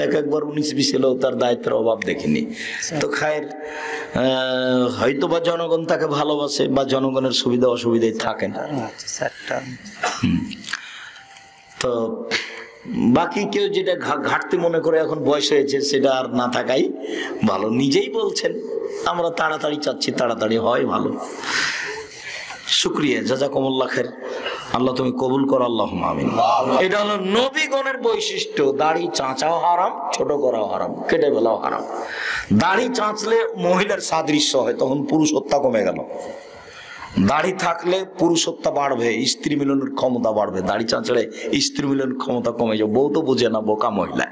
একবার 19-20 এলেও তার দায়িত্বের অভাব দেখিনি। তো খায়ের হয়তো বা জনগণ তাকে ভালোবাসে, বা জনগণের সুবিধা অসুবিধায় থাকেন। তো বাকি কেউ যেটা ঘাটতি মনে করে এখন বয়স হয়েছে, সেটা আর না থাকাই ভালো। নিজেই বলছেন আমরা তাড়াতাড়ি চাচ্ছি, তাড়াতাড়ি হয় ভালো। শুকরিয়া, জাযাকুমুল্লাহ খাইর। আল্লাহ তুমি কবুল করো, আল্লাহুম্মা আমিন। এটা হলো নবীগণের বৈশিষ্ট্য। দাড়ি চাঁচাও হারাম, ছোট করাও হারাম, কেটে ফেলাও হারাম। দাড়ি চাঁচলে মহিলার সাদৃশ্য হয়, তখন পুরুষত্ব কমে গেল। দাড়ি থাকলে পুরুষত্ব বাড়বে, স্ত্রী মিলনের ক্ষমতা বাড়বে। দাড়ি চাঁচলে স্ত্রী মিলনের ক্ষমতা কমে যাবে। বউ তো বোঝে না, বোকা মহিলা।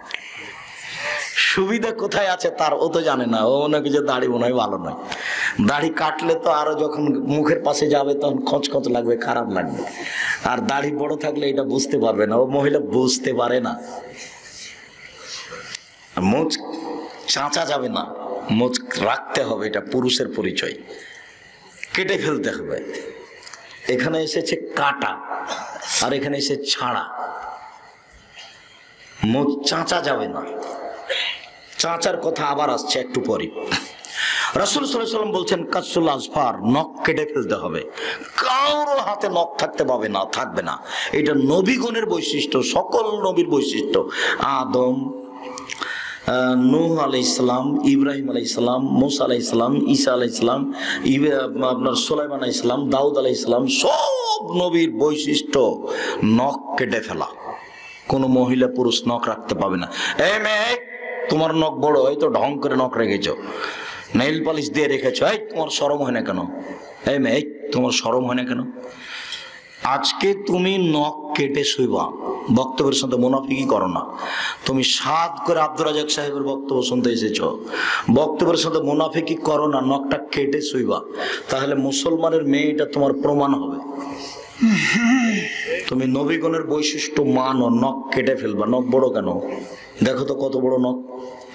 সুবিধা কোথায় আছে তার ও তো জানে না। ও মনে করে যে দাড়ি মনে হয় ভালো নয়। দাড়ি কাটলে তো আরো যখন মুখের পাশে যাবে তখন খচখচ লাগবে, খারাপ লাগবে। আর দাড়ি বড় থাকলে এটা বুঝতে পারবে না। ও মহিলা বুঝতে পারে না। মোচ চাঁচা যাবে না, মোচ রাখতে হবে, এটা পুরুষের পরিচয়। কেটে ফেলতে হবে। এখানে এসেছে কাটা, আর এখানে এসে ছাড়া। মোচ চাঁচা যাবে না। চাঁচার কথা আবার আসছে একটু পরে। রাসূল সাল্লাল্লাহু আলাইহি ওয়াসাল্লাম বলছেন কাসুল আজফার, নখ কেটে ফেলতে হবে। কারো হাতে নখ থাকতে পাবে না, থাকবে না। এটা নবীগণের বৈশিষ্ট্য, সকল নবীর বৈশিষ্ট্য। আদম, নূহ আলাইহিস সালাম, ইব্রাহিম আলাইহিস সালাম, মুসা আলাইহিস সালাম, ঈসা আলাইহিস সালাম, আপনার সুলাইমান আলাইহিস সালাম, দাউদ আলাইহিস সালাম, সব নবীর বৈশিষ্ট্য নখ কেটে ফেলা। কোন মহিলা পুরুষ নখ রাখতে পাবে না। এই মেয়ে, তোমার নখ বড়, এই তো ঢং করে নখ রেখেছো, নেইল পালিশ দিয়ে রেখেছো, এই তোমার শরম হয় না কেন? এই মেয়ে, তোমার শরম হয় না কেন? আজকে তুমি নখ কেটে শুইবা, বক্তব্যের সাথে মুনাফিকি করো না। তুমি সাদ করে আব্দুর রাজাক সাহেবের বক্তব্য শুনতে এসেছো, বক্তব্যের সাথে মুনাফিকি করো না, নখটা কেটে শুইবা। তাহলে মুসলমানের মেয়ে, এটা তোমার প্রমাণ হবে। তুমি নবীগণের বৈশিষ্ট্য মানো, নখ কেটে ফেলবা। নখ বড় কেন? দেখো তো কত বড় নখ।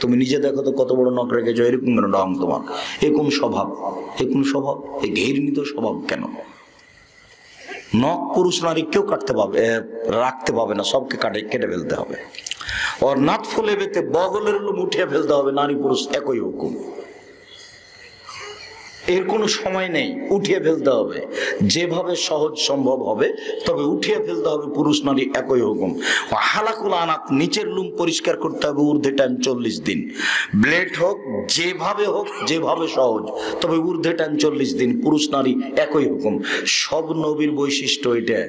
তুমি নিজে দেখো তো কত বড় নখ রেখেছো। এরকম কেন ঢং তোমার? এরকম স্বভাব, এরকম স্বভাব, এই ঘৃণিত স্বভাব কেন? নখ পুরুষ নারী কেউ কাটতে পাবে, রাখতে পাবে না, সবকে কেটে ফেলতে হবে। ওর নাথ ফুলে বেতে বগলের লোম উঠিয়ে ফেলতে হবে। নারী পুরুষ একই হুকুম, এর কোনো সময় নেই, উঠিয়ে ফেলতে হবে। যেভাবে সহজ সম্ভব হবে তবে উঠিয়ে ফেলতে হবে। পুরুষ নারী একই হুকুম। হালাকুল আনাত, নিচের লুম পরিষ্কার করতে হবে ঊর্ধ্বে টাইম 40 দিন। ব্লেড হোক, যেভাবে হোক, যেভাবে সহজ, তবে ঊর্ধ্বে টাইম 40 দিন। পুরুষ নারী একই হুকুম। সব নবীর বৈশিষ্ট্য এটা,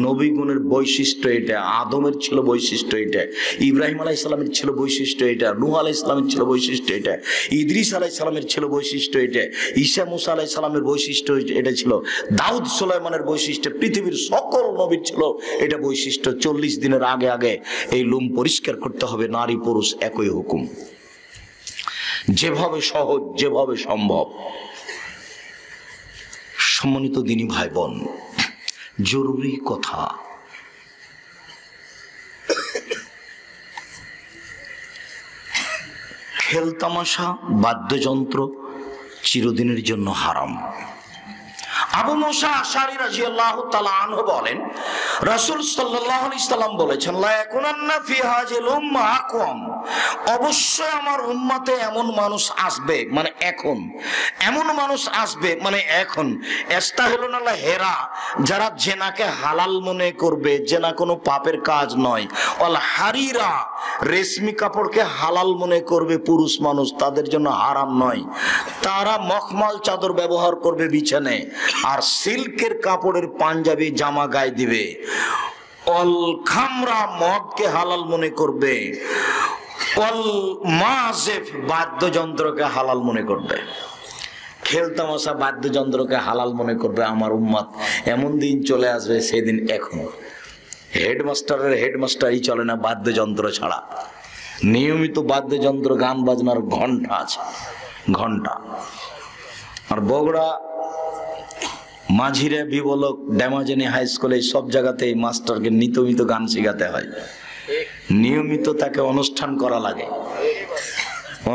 নবীগুণের বৈশিষ্ট্য এটা। আদমের ছিল বৈশিষ্ট্য এটা, ইব্রাহিম আলাইহিস সালামের ছিল বৈশিষ্ট্য এটা, নূহ আলাইহিস সালামের ছিল বৈশিষ্ট্য এটা, ইদ্রিস আলাইহিস সালামের ছিল বৈশিষ্ট্য এটা, ঈসা মুসা আলাইহিস সালামের বৈশিষ্ট্য এটা ছিল, দাউদ সুলাইমানের বৈশিষ্ট্য, পৃথিবীর সকল নবীর ছিল এটা বৈশিষ্ট্য। 40 দিনের আগে আগে এই লোম পরিষ্কার করতে হবে। নারী পুরুষ একই হুকুম, যেভাবে সহজ, যেভাবে সম্ভব। সম্মানিত দিনী ভাই বোন, জরুরি কথা, খেলতামাশা, বাদ্যযন্ত্র চিরদিনের জন্য হারাম। আবু মুসা আশআরী রাদিয়াল্লাহু তাআলা আনহু বলেন, রাসূল সাল্লাল্লাহু আলাইহি সাল্লাম বলেছেন, লা ইয়াকুনান্না ফি হাযিল উম্মাহ আকওয়াম, অবশ্যই আমার উম্মতে এমন মানুষ আসবে, মানে এখন এমন মানুষ আসবে, মানে এখন ইস্তাহিলুনা লা হেরা, যারা জেনাকে হালাল মনে করবে। জেনা কোনো পাপের কাজ নয়। ওয়াল হারিরা, রেশমি কাপড়কে হালাল মনে করবে পুরুষ মানুষ, তাদের জন্য হারাম নয়। তারা মখমল চাদর ব্যবহার করবে বিছানায়, আর সিল্কের কাপড়ের পাঞ্জাবি জামা গায়ে দিবে। অল খামরা, মদকে হালাল মনে করবে। অল মাজেফ, বাদ্যযন্ত্রকে হালাল মনে করবে। খেলতামশা বাদ্যযন্ত্রকে হালাল মনে করবে আমার উম্মত। এমন দিন চলে আসবে, সেদিন এখনো হেডমাস্টারের হেডমাস্টারই চলে না বাদ্যযন্ত্র ছাড়া। নিয়মিত বাদ্যযন্ত্র গান বাজনার ঘন্টা আছে, ঘন্টা। আর বগুড়া মাঝিরে বিবলক ড্যামাজেনি হাই স্কুলে সব জায়গাতে মাস্টারকে নিয়মিত গান শেখাতে হয়, নিয়মিত তাকে অনুষ্ঠান করা লাগে।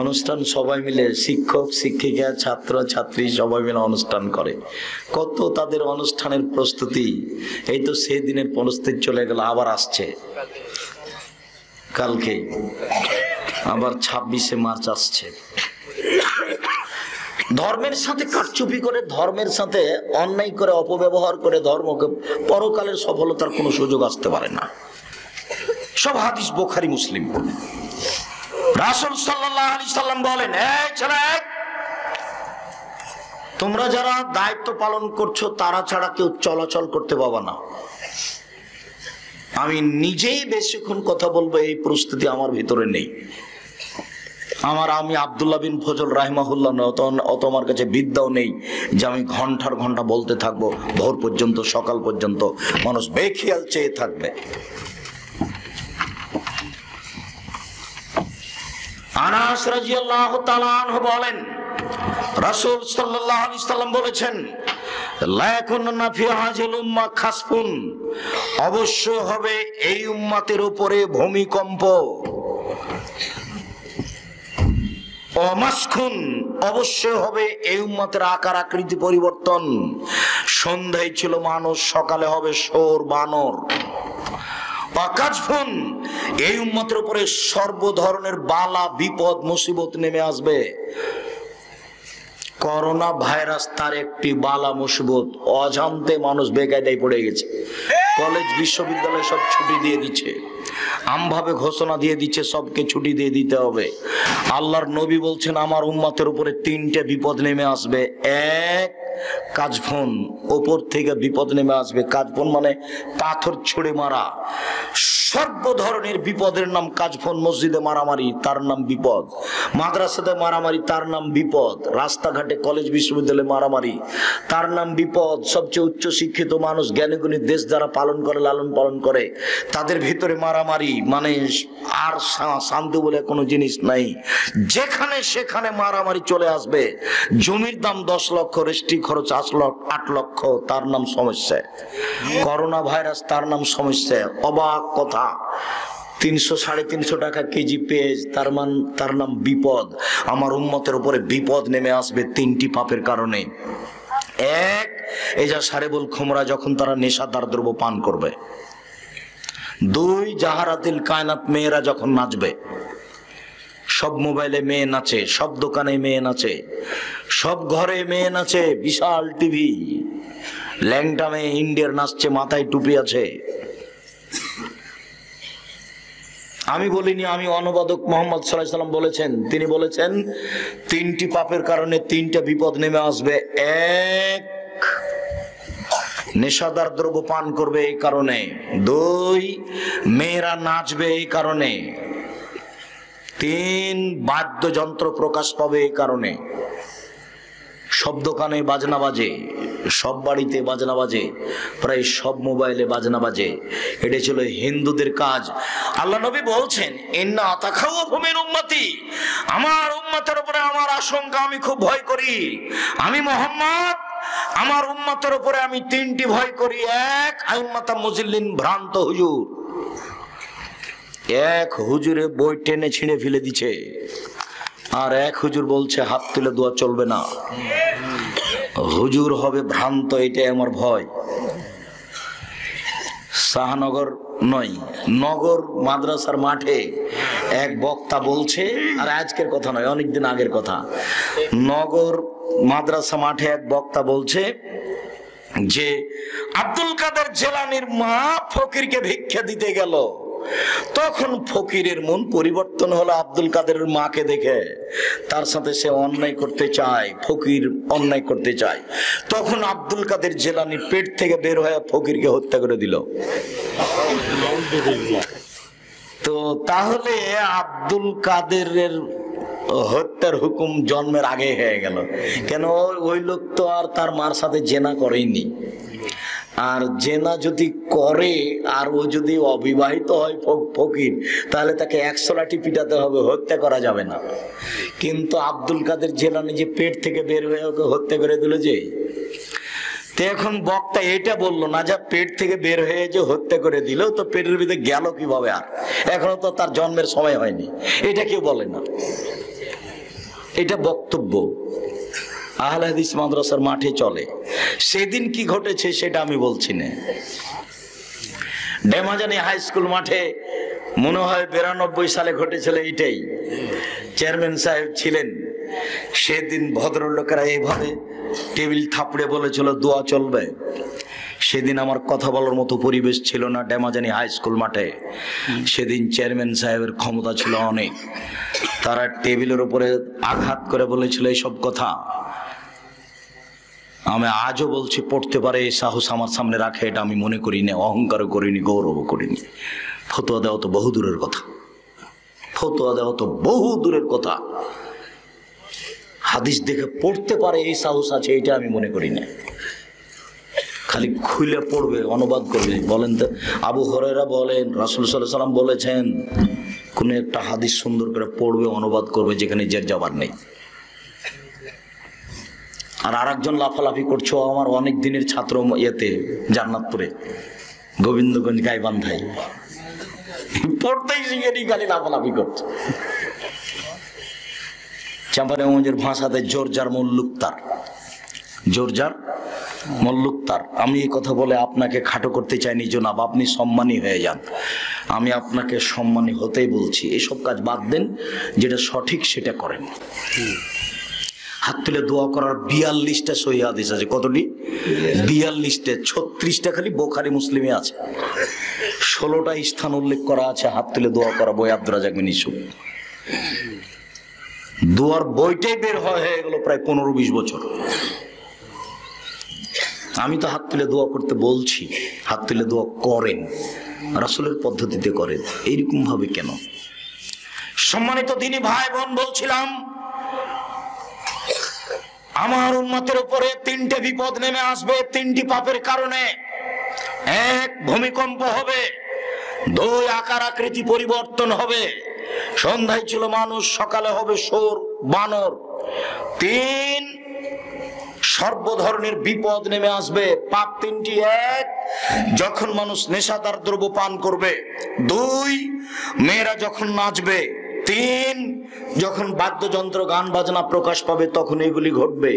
অনুষ্ঠান সবাই মিলে, শিক্ষক শিক্ষিকা ছাত্র ছাত্রী সবাই মিলে অনুষ্ঠান করে। কত তাদের অনুষ্ঠানের প্রস্তুতি। এই তো সেই দিনের প্রস্তুতি চলে গেল, আবার আসছে কালকে, আবার 26শে মার্চ আসছে। ধর্মের সাথে কারচুপি করে, ধর্মের সাথে অন্যায় করে, অপব্যবহার করে ধর্মকে পরকালের সফলতার কোনো সুযোগ আসতে পারে না। সব হাদিস বুখারী মুসলিম। রাসূল সাল্লাল্লাহু আলাইহি সাল্লাম বলেন, এই ছেলে, তোমরা যারা দায়িত্ব পালন করছো তারা ছাড়া কেউ চলাচল করতে পাবা না। আমি নিজেই বেশিক্ষণ কথা বলবো এই প্রস্তুতি আমার ভিতরে নেই। আমি আব্দুল্লাহ বিন ফজল রাহিমাহুল্লাহ অত আমার কাছে বিদ্যাও নেই যে আমি ঘন্টার ঘন্টা বলতে থাকবো, ভোর পর্যন্ত সকাল পর্যন্ত মানুষ বেখেয়াল চেয়ে থাকবে। আনাস রাদিয়াল্লাহু তাআলা আনহু বলেন, রাসূল সাল্লাল্লাহু আলাইহি সাল্লাম বলেছেন, লা ইয়াকুননা ফি হাযিল উম্মাহ খাসফুন, অবশ্য হবে এই উম্মতের উপরে ভূমিকম্প, অমাসখুন, অবশ্যই হবে এই উম্মতের আকার আকৃতি পরিবর্তন। সন্ধ্যায় ছিল মানুষ, সকালে হবে শোর বানর। অকাজফুন, এই উম্মতের উপরে সর্ব ধরনের বালা বিপদ মুসিবত নেমে আসবে। করোনা ভাইরাস তার একটি বালা মুসিবত। অজান্তে মানুষ বেকায়দায় পড়ে গেছে। কলেজ বিশ্ববিদ্যালয় সব ছুটি দিয়ে দিচ্ছে, আমভাবে ঘোষণা দিয়ে দিচ্ছে সবকে ছুটি দিয়ে দিতে হবে। আল্লাহর নবী বলছেন, আমার উম্মতের উপরে 3টে বিপদ নেমে আসবে। এক, কাজফুন, ওপর থেকে বিপদ নেমে আসবে। কাজফুন মানে পাথর ছুঁড়ে মারা। সর্ব ধরনের বিপদের নাম কাজফুন। মসজিদে মারামারি, তার নাম বিপদ। মাদ্রাসাতে মারামারি, তার নাম বিপদ। রাস্তাঘাটে কলেজ বিশ্ববিদ্যালয়ে মারামারি, তার নাম বিপদ। সবচেয়ে উচ্চ শিক্ষিত মানুষ, জ্ঞানীগুণী দেশ যারা পালন করে, লালন পালন করে, তাদের ভিতরে মারামারি, মানে আর শান্তি বলে কোনো জিনিস নাই। যেখানে সেখানে মারামারি চলে আসবে। জমির দাম 10 লক্ষ, রেস্ট্রি খরচ 8 লক্ষ, তার নাম সমস্যা। করোনা ভাইরাস, তার নাম সমস্যা। অবাক কথা, 300-350 টাকা কেজি পেঁয়াজ, তার নাম বিপদ। আমার উম্মতের উপরে বিপদ নেমে আসবে 3টি পাপের কারণে। এক, এই যা সারেবুল খুমরা, যখন তারা নেশাদার দ্রব্য পান করবে। 2, জাহারাতিল কায়নাত, মেয়েরা যখন নাচবে। সব মোবাইলে মেয়ে নাচে, সব দোকানে মেয়ে নাচে, সব ঘরে মেয়ে নাচে। বিশাল টিভি, ল্যাংটা মেয়ে ইন্ডিয়ার নাচছে, মাথায় টুপি আছে। আমি বলিনি, আমি অনুবাদক মুহাম্মদ সাল্লাল্লাহু আলাইহি ওয়াসাল্লাম বলেছেন। তিনি বলেছেন 3টি পাপের কারণে 3টা বিপদ নেমে আসবে। এক, নেশাদার দ্রব্য পান করবে এই কারণে। 2, মেয়েরা নাচবে এই কারণে। 3, বাদ্যযন্ত্র প্রকাশ পাবে এই কারণে। সব দোকানে বাজনা বাজে, সব বাড়িতে বাজনা বাজে, প্রায় সব মোবাইলে বাজনা বাজে। এটা ছিল হিন্দুদের কাজ। আল্লাহ নবী বলছেন, ইন্না আতাখাওয়াফু মিন উম্মতি, আমার উম্মতের উপরে আমার আশঙ্কা, আমি খুব ভয় করি। আমি মুহাম্মদ, আমার উম্মতের উপরে আমি 3টি ভয় করি। এক, আইম্মাতা মুজিল্লিন, ভ্রান্ত হুজুর। এক হুজুরে বই টেনে ছিঁড়ে ফেলে দিচ্ছে, আর এক হুজুর বলছে হাত তুলে দোয়া চলবে না। হুজুর হবে ভ্রান্ত, এটাই আমার ভয়। শাহনগর নয়, নগর মাদ্রাসার মাঠে এক বক্তা বলছে, আর আজকের কথা নয়, অনেকদিন আগের কথা। নগর মাদ্রাসা মাঠে এক বক্তা বলছে যে আব্দুল কাদের জেলানির মা ফকিরকে ভিক্ষা দিতে গেল। তখন ফকিরের মন পরিবর্তন হলো আব্দুল কাদেরের মাকে দেখে। তার সাথে সে অন্যায় করতে চায়, ফকির অন্যায় করতে চায়। তখন আব্দুল কাদের জেলানি পেট থেকে বের হয়ে ফকিরকে হত্যা করে দিল। তো তাহলে আব্দুল কাদেরের হত্যার হুকুম জন্মের আগে হয়ে গেল। কেন? ওই লোক তো আর তার মার সাথে জেনা করেনি, আর জেনা যদি করে আর ও যদি অবিবাহিত হয় ফকির, তাহলে তাকে 100 লাঠি পিটাতে হবে, হত্যা করা যাবে না। কিন্তু আব্দুল কাদের জিলানী যে পেট থেকে বের হয়ে ওকে হত্যা করে দিল যে, তো এখন বক্তা এটা বললো না যে পেট থেকে বের হয়ে যে হত্যা করে দিল, তো পেটের ভিতরে গেল কিভাবে? আর এখনো তো তার জন্মের সময় হয়নি, এটা কেউ বলে না। এটা বক্তব্য আহলে হাদিস মাদ্রাসার মাঠে চলে। সেদিন কি ঘটেছে সেটা আমি বলছি না। ডেমাজানি হাই স্কুল মাঠে মনে হয় 92 সালে ঘটেছিল এইটাই। চেয়ারম্যান সাহেব ছিলেন সেদিন। ভদ্রলোকেরা এইভাবে টেবিল থাপড়ে বলেছিল দোয়া চলবে। সেদিন আমার কথা বলার মতো পরিবেশ ছিল না ডেমাজানি হাই স্কুল মাঠে। সেদিন চেয়ারম্যান সাহেবের ক্ষমতা ছিল অনেক। তারা টেবিলের উপরে আঘাত করে বলেছিল এইসব কথা। আমি আজও বলছি, পড়তে পারে এই সাহস আমার সামনে রাখে, এটা আমি মনে করি না, অহংকারও করিনি, গৌরবও করিনি। ফতোয়া দেওয়া তো বহু দূরের কথা, ফতোয়া দেওয়া তো বহু দূরের কথা। হাদিস দেখে পড়তে পারে এই সাহস আছে, এটা আমি মনে করি না। খালি খুলে পড়বে, অনুবাদ করবে। বলেন তো, আবু হুরায়রা বলেন রাসূল সাল্লাল্লাহু আলাইহি ওয়াসাল্লাম বলেছেন, কোন একটা হাদিস সুন্দর করে পড়বে, অনুবাদ করবে, যেখানে জের জবর নেই। আর আরেকজন লাফালাফি করছো, আমার অনেক দিনের ছাত্র ইয়েতে জান্নাতপুরে গোবিন্দগঞ্জ গাইবান্ধাই, পড়তেই শিখেনি, খালি লাফালাফি করছে। চাঁপাইনবাবগঞ্জের ভাষাতে জোরজার মল্লুকতার, জোরজার মল্লুকতার। আমি এই কথা বলে আপনাকে খাটো করতে চাইনি জনাব, আপনি সম্মানী হয়ে যান। আমি আপনাকে সম্মানী হতেই বলছি। এসব কাজ বাদ দেন, যেটা সঠিক সেটা করেন। হাত তুলে দোয়া করার 42টা সহিহ হাদিস আছে। কতটি? 42টা। 36টা খালি বুখারী মুসলিমে আছে। 16টা স্থান উল্লেখ করা আছে হাত তুলে দোয়া করা বই আব্দুর রাজ্জাক বিন ইউসুফ। দোয়ার বইটাই বের হয়ে গেল প্রায় 15-20 বছর। আমি তো হাত তুলে দোয়া করতে বলছি, হাত তুলে দোয়া করেন, রাসূলের পদ্ধতিতে করেন। এইরকম ভাবে কেন? সম্মানিত দিনী ভাই বোন, বলছিলাম আমার উম্মতের উপরে 3টে বিপদ নেমে আসবে 3টি পাপের কারণে। 1, ভূমিকম্প হবে। 2, আকার আকৃতি পরিবর্তন হবে। সন্ধ্যায় ছিল মানুষ, সকালে হবে শোর বানর। 3, সর্বধরনের বিপদ নেমে আসবে। পাপ 3টি। 1, যখন মানুষ নেশাদার দ্রব্য পান করবে। 2, মেয়েরা যখন নাচবে। 3, যখন বাদ্যযন্ত্র গান বাজনা প্রকাশ পাবে, তখন এগুলি ঘটবে।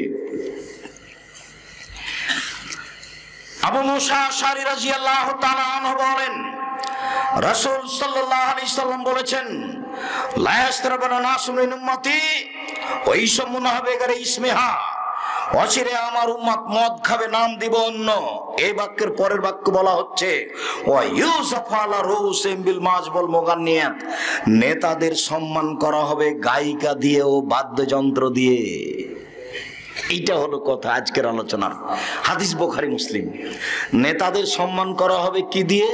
আবু মুসা আশআরী রাদিয়াল্লাহু তাআলা আনহু বলেন, রাসূল সাল্লাল্লাহু আলাইহি সাল্লাম বলেছেন, লা ইয়াসরাবানা নাসু মিন উম্মতি ওয়া ইসমুনা বিগাইরি ইসমিহা, অচিরে আমার উম্মত মদ খাবে, নাম দিব অন্য। এই বাক্যের পরের বাক্য বলা হচ্ছে, ওয়া ইউসাফ আলা রুসিম বিল মাজবুল মুগান্নিয়াত, নেতাদের সম্মান করা হবে গায়িকা দিয়ে ও বাদ্যযন্ত্র দিয়ে। এইটা হলো কথা আজকের আলোচনার। হাদিস বুখারী মুসলিম। নেতাদের সম্মান করা হবে কি দিয়ে?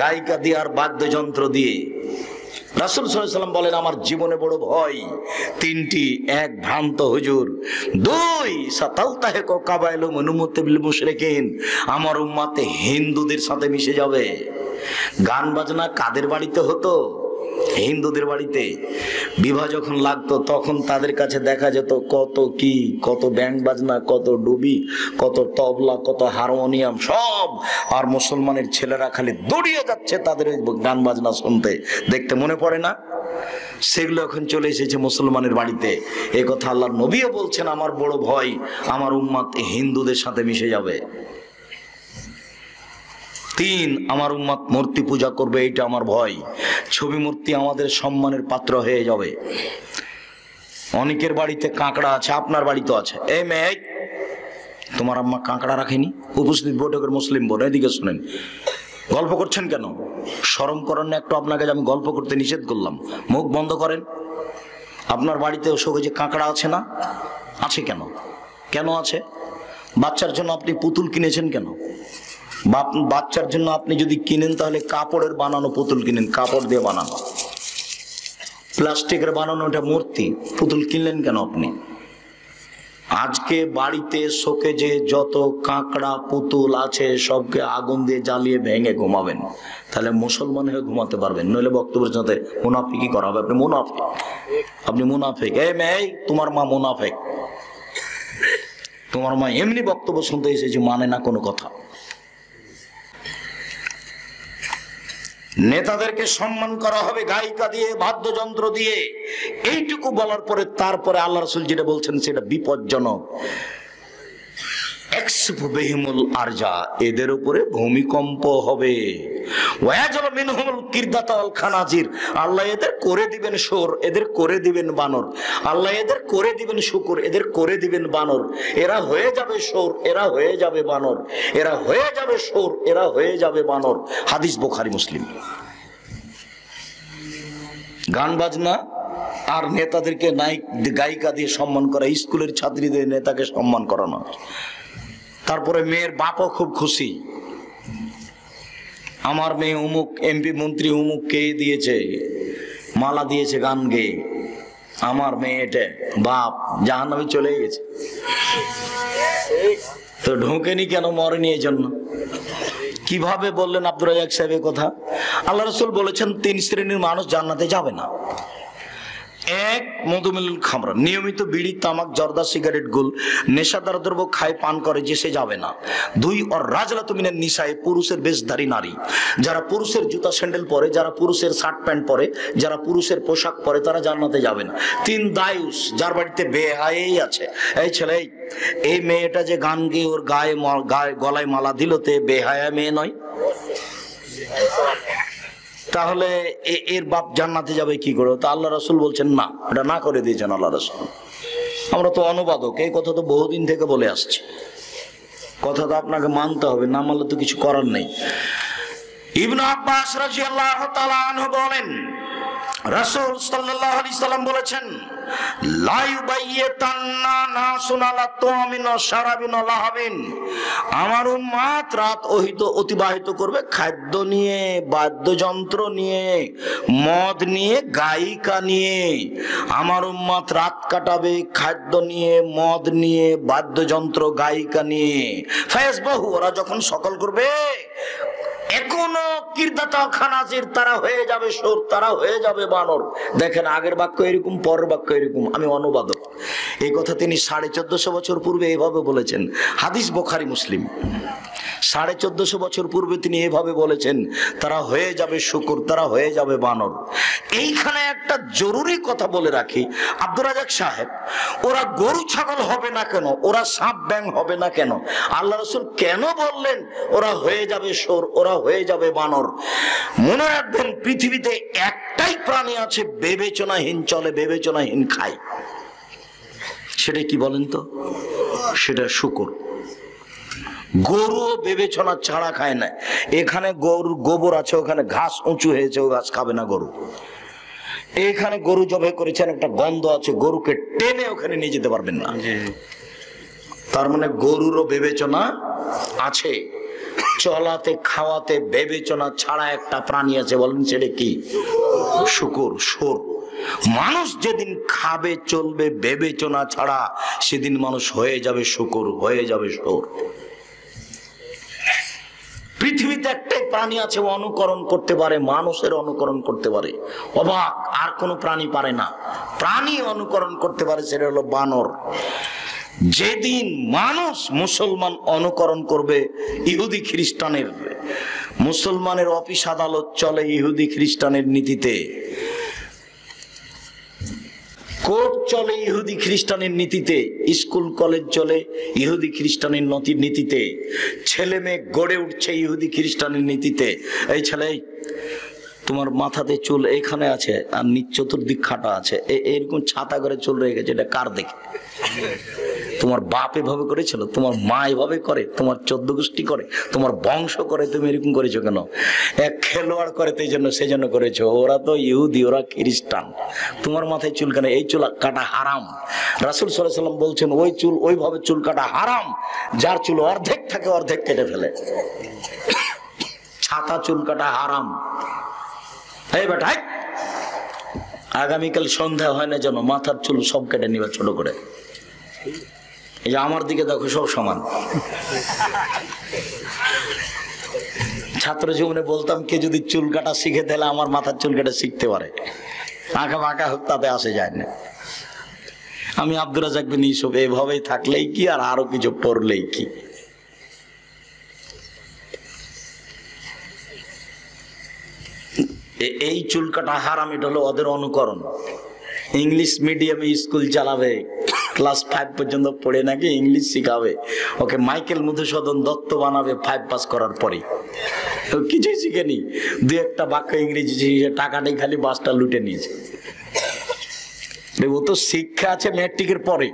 গায়িকা দিয়ে আর বাদ্যযন্ত্র দিয়ে। রাসূল সাল্লাল্লাহু আলাইহি ওয়াসাল্লাম বলেন, আমার জীবনে বড় ভয় 3টি। 1, ভ্রান্ত হুজুর। 2, সাতালতাহিকু কাবাইলু মিনুমুতি বিল মুশরিকিন, আমার উম্মতে হিন্দুদের সাথে মিশে যাবে। গান বাজনা কাদের বাড়িতে হতো? হিন্দুদের বাড়িতে। বিবাহ যখন লাগতো তখন তাদের কাছে দেখা যেত কত কি, কত ব্যান্ড বাজনা, কত ডুবি, কত তবলা, কত হারমোনিয়াম সব। আর মুসলমানের ছেলেরা খালি দৌড়িয়ে যাচ্ছে তাদের গান বাজনা শুনতে। দেখতে মনে পড়ে না? সেগুলো এখন চলে এসেছে মুসলমানের বাড়িতে। এই কথা আল্লাহর নবীও বলছেন, আমার বড় ভয় আমার উম্মত হিন্দুদের সাথে মিশে যাবে। 3, আমার উম্মত মূর্তি পূজা করবে, এইটা আমার ভয়। ছবি মূর্তি আমাদের সম্মানের পাত্র হয়ে যাবে। অনেকের বাড়িতে কাঁকড়া আছে, আপনার বাড়িতে আছে। এই মেয়ে, তোমার আম্মা কাঁকড়া রাখেনি? উপস্থিত বৈঠকের মুসলিম বোন, এদিকে শুনেন। গল্প করছেন কেন? শরম করেন না একটু? আপনাকে আমি গল্প করতে নিষেধ করলাম, মুখ বন্ধ করেন। আপনার বাড়িতে যে কাঁকড়া আছে না? আছে কেন? কেন আছে? বাচ্চার জন্য আপনি পুতুল কিনেছেন কেন? বাচ্চার জন্য আপনি যদি কিনেন তাহলে কাপড়ের বানানো পুতুল কিনেন, কাপড় দিয়ে বানানো। প্লাস্টিকের বানানো এটা মূর্তি, পুতুল কিনলেন কেন আপনি? আজকে বাড়িতে শোকেজে যত কাঁকড়া পুতুল আছে সবকে আগুন দিয়ে জ্বালিয়ে ভেঙে ঘুমাবেন, তাহলে মুসলমান হয়ে ঘুমাতে পারবেন। নইলে বক্তব্যের সাথে মুনাফিকি করা হবে। আপনি মুনাফিক, আপনি মুনাফিক। এই মেয়ে, তোমার মা মুনাফিক। তোমার মা এমনি বক্তব্য শুনতে এসেছে, মানে না কোনো কথা। নেতাদেরকে সম্মান করা হবে গায়িকা দিয়ে, বাদ্যযন্ত্র দিয়ে, এইটুকু বলার পরে তারপরে আল্লাহ রাসূল যেটা বলছেন সেটা বিপজ্জনক। আরজা, এদের উপরে ভূমিকম্প হবে। আল্লাহ এদের করে দিবেন সোর, এদের করে দিবেন বানর। আল্লাহ এদের করে দিবেন শুকুর, এদের করে দিবেন বানর। এরা হয়ে যাবে সোর, এরা হয়ে যাবে বানর। এরা হয়ে যাবে সোর, এরা হয়ে যাবে বানর। হাদিস বুখারী মুসলিম। গান বাজনা আর নেতাদেরকে নায়ক গায়িকা দিয়ে সম্মান করা, স্কুলের ছাত্রীদের নেতাকে সম্মান করানো। তারপরে মেয়ের বাপও খুব খুশি, আমার মেয়ে অমুক এমপি মন্ত্রী অমুক কে দিয়েছে, মালা দিয়েছে গান গেয়ে, আমার মেয়ে এটা। বাপ জাহান্নামে চলে গেছে, তো ঢোকেনি কেন? মরেনি এই জন্য। কিভাবে বললেন আব্দুর রাজ্জাক সাহেবের কথা? আল্লাহ রাসূল বলেছেন 3 শ্রেণীর মানুষ জান্নাতে যাবে না। 1, মধুমিলুল খামরা, নিয়মিত বিড়ি তামাক জর্দা সিগারেট গুল নেশাদার দ্রব্য খায় পান করে যে সে যাবে না। 2, আর রাজলাতু মিনান নিসায়ে, পুরুষের বেশধারী নারী, যারা পুরুষের জুতা স্যান্ডেল পরে, যারা পুরুষের শার্ট প্যান্ট পরে, যারা পুরুষের পোশাক পরে, তারা জান্নাতে যাবে না। 3, দায়ুস, যার বাড়িতে বেহায়াই আছে। এই ছেলে, এই মেয়েটা যে গান গেয়ে ওর গায়ে গলায় মালা দিল, তে বেহায়া মেয়ে নয়? তাহলে এর বাপ জান্নাতে যাবে কি করে? তা আল্লাহ রাসূল বলছেন না, এটা না করে দিয়েছেন আল্লাহ রাসূল। আমরা তো অনুবাদক, এই কথা তো বহুদিন থেকে বলে আসছি। কথা তো আপনাকে মানতে হবে, না মানলে তো কিছু করার নেই। ইবনে আব্বাস রাদিয়াল্লাহু তাআলা আনহু বলেন, রাসূল সাল্লাল্লাহু আলাইহি সাল্লাম বলেছেন, লা ইউবাইয়াতান্না নাসুন আলা তুমিন ওয়া শারাবিন ওয়া লাহাবিন, আমার উম্মত রাত অতিবাহিত করবে খাদ্য নিয়ে, বাদ্যযন্ত্র নিয়ে, মদ নিয়ে, গায়িকা নিয়ে। আমার উম্মত রাত কাটাবে খাদ্য নিয়ে, মদ নিয়ে, বাদ্যযন্ত্র, গায়িকা নিয়ে। ফায়াসবাহু, ওরা যখন সকল করবে, এখনো কিরদাতা খানাজির, তারা হয়ে যাবে সোর, তারা হয়ে যাবে বানর। দেখেন, আগের বাক্য এরকম, পরের বাক্য এরকম। আমি অনুবাদক, এই কথা তিনি 1450 বছর পূর্বে এভাবে বলেছেন। হাদিস বুখারী মুসলিম। 1450 বছর পূর্বে তিনি এভাবে বলেছেন, তারা হয়ে যাবে শুকুর, তারা হয়ে যাবে বানর। এইখানে একটা জরুরি কথা বলে রাখি, আব্দুর রাজ্জাক সাহেব, ওরা গরু ছাগল হবে না কেন? ওরা সাপ ব্যাং হবে না কেন? আল্লাহ রাসূল কেন বললেন ওরা হয়ে যাবে সোর, ওরা হয়ে যাবে বানর? মনে রাখবেন, পৃথিবীতে একটাই প্রাণী আছে বিবেচনাহীন চলে, বিবেচনাহীন খায়। সেটা কি বলেন তো? সেটা শুকুর। গরু বিবেচনা ছাড়া খায় না। এখানে গরুর গোবর আছে, ওখানে ঘাস উঁচু হয়েছে, ও ঘাস খাবে না গরু। এখানে গরু জবাই করেছেন, একটা গন্ধ আছে, গরুকে টেনে ওখানে নিয়ে যেতে পারবেন না। তার মানে গরুরও বিবেচনা আছে। চলাতে খাওয়াতে বিবেচনা ছাড়া একটা প্রাণী আছে, বলেন সেটা কি? শুকুর, সোর। মানুষ যেদিন খাবে চলবে বিবেচনা ছাড়া, সেদিন মানুষ হয়ে যাবে শুকুর, হয়ে যাবে সোর। পৃথিবীতে একটাই প্রাণী আছে ও অনুকরণ করতে পারে, মানুষের অনুকরণ করতে পারে। অবাক, আর কোন প্রাণী পারে না। প্রাণী অনুকরণ করতে পারে, সেটা হলো বানর। যেদিন মানুষ মুসলমান অনুকরণ করবে ইহুদি খ্রিস্টানের, মুসলমানের অফিস আদালত চলে ইহুদি খ্রিস্টানের নীতিতে, কোর্ট চলে ইহুদি খ্রিস্টানের নীতিতে, স্কুল কলেজ চলে ইহুদি খ্রিস্টানের নীতিতে, ছেলে মেয়ে গড়ে উঠছে ইহুদি খ্রিস্টানের নীতিতে। এই ছেলে, তোমার মাথাতে চুল এখানে আছে আর নিচ চতুর্দিক খাটা আছে, এরকম ছাতা করে চুল রয়ে গেছে, এটা কার দেখে? তোমার বাপ এভাবে করেছিল? তোমার মা এভাবে করে? তোমার 14 গোষ্ঠী করে? তোমার বংশ করে? তুমি এরকম করেছো কেন? এক খেলোয়াড় করে সেজন্য করেছো। ওরা তো ইহুদি, ওরা খ্রিস্টান। তোমার মাথায় চুল কেন? এই চুল কাটা হারাম। রাসূল সাল্লাল্লাহু আলাইহি ওয়াসাল্লাম বলছেন, ওই চুল ওইভাবে চুল কাটা হারাম যার চুল অর্ধেক থাকে, অর্ধেক কেটে ফেলে। ছাতা চুল কাটা হারাম। এই বেটা, আগামীকাল সন্ধ্যা হয় না যেন মাথার চুল সব কেটে নিবা ছোট করে। এই যে আমার দিকে দেখো, সব সমান। ছাত্র জীবনে বলতাম, কে যদি চুল কাটা শিখে তাহলে আমার মাথার চুল কাটা শিখতে পারে, আঁকা বাঁকা হোক তাতে আসে যায় না। আমি আব্দুর রাজ্জাক বিন ইউসুফ এভাবেই থাকলেই কি, আর আরো কিছু পড়লেই কি। এই চুল কাটা হারাম, এটা হলো ওদের অনুকরণ। ইংলিশ মিডিয়ামে স্কুল চালাবে, ক্লাস 5 পর্যন্ত পড়ে নাকি ইংলিশ শিখাবে, ওকে মাইকেল মধুসূদন দত্ত বানাবে 5 পাস করার পরে। কিছুই শিখেনি, দু একটা বাক্য ইংরেজি শিখে টাকাটাই খালি বাসটা লুটে নিয়েছে। ও তো শিক্ষা আছে ম্যাট্রিকের পরে।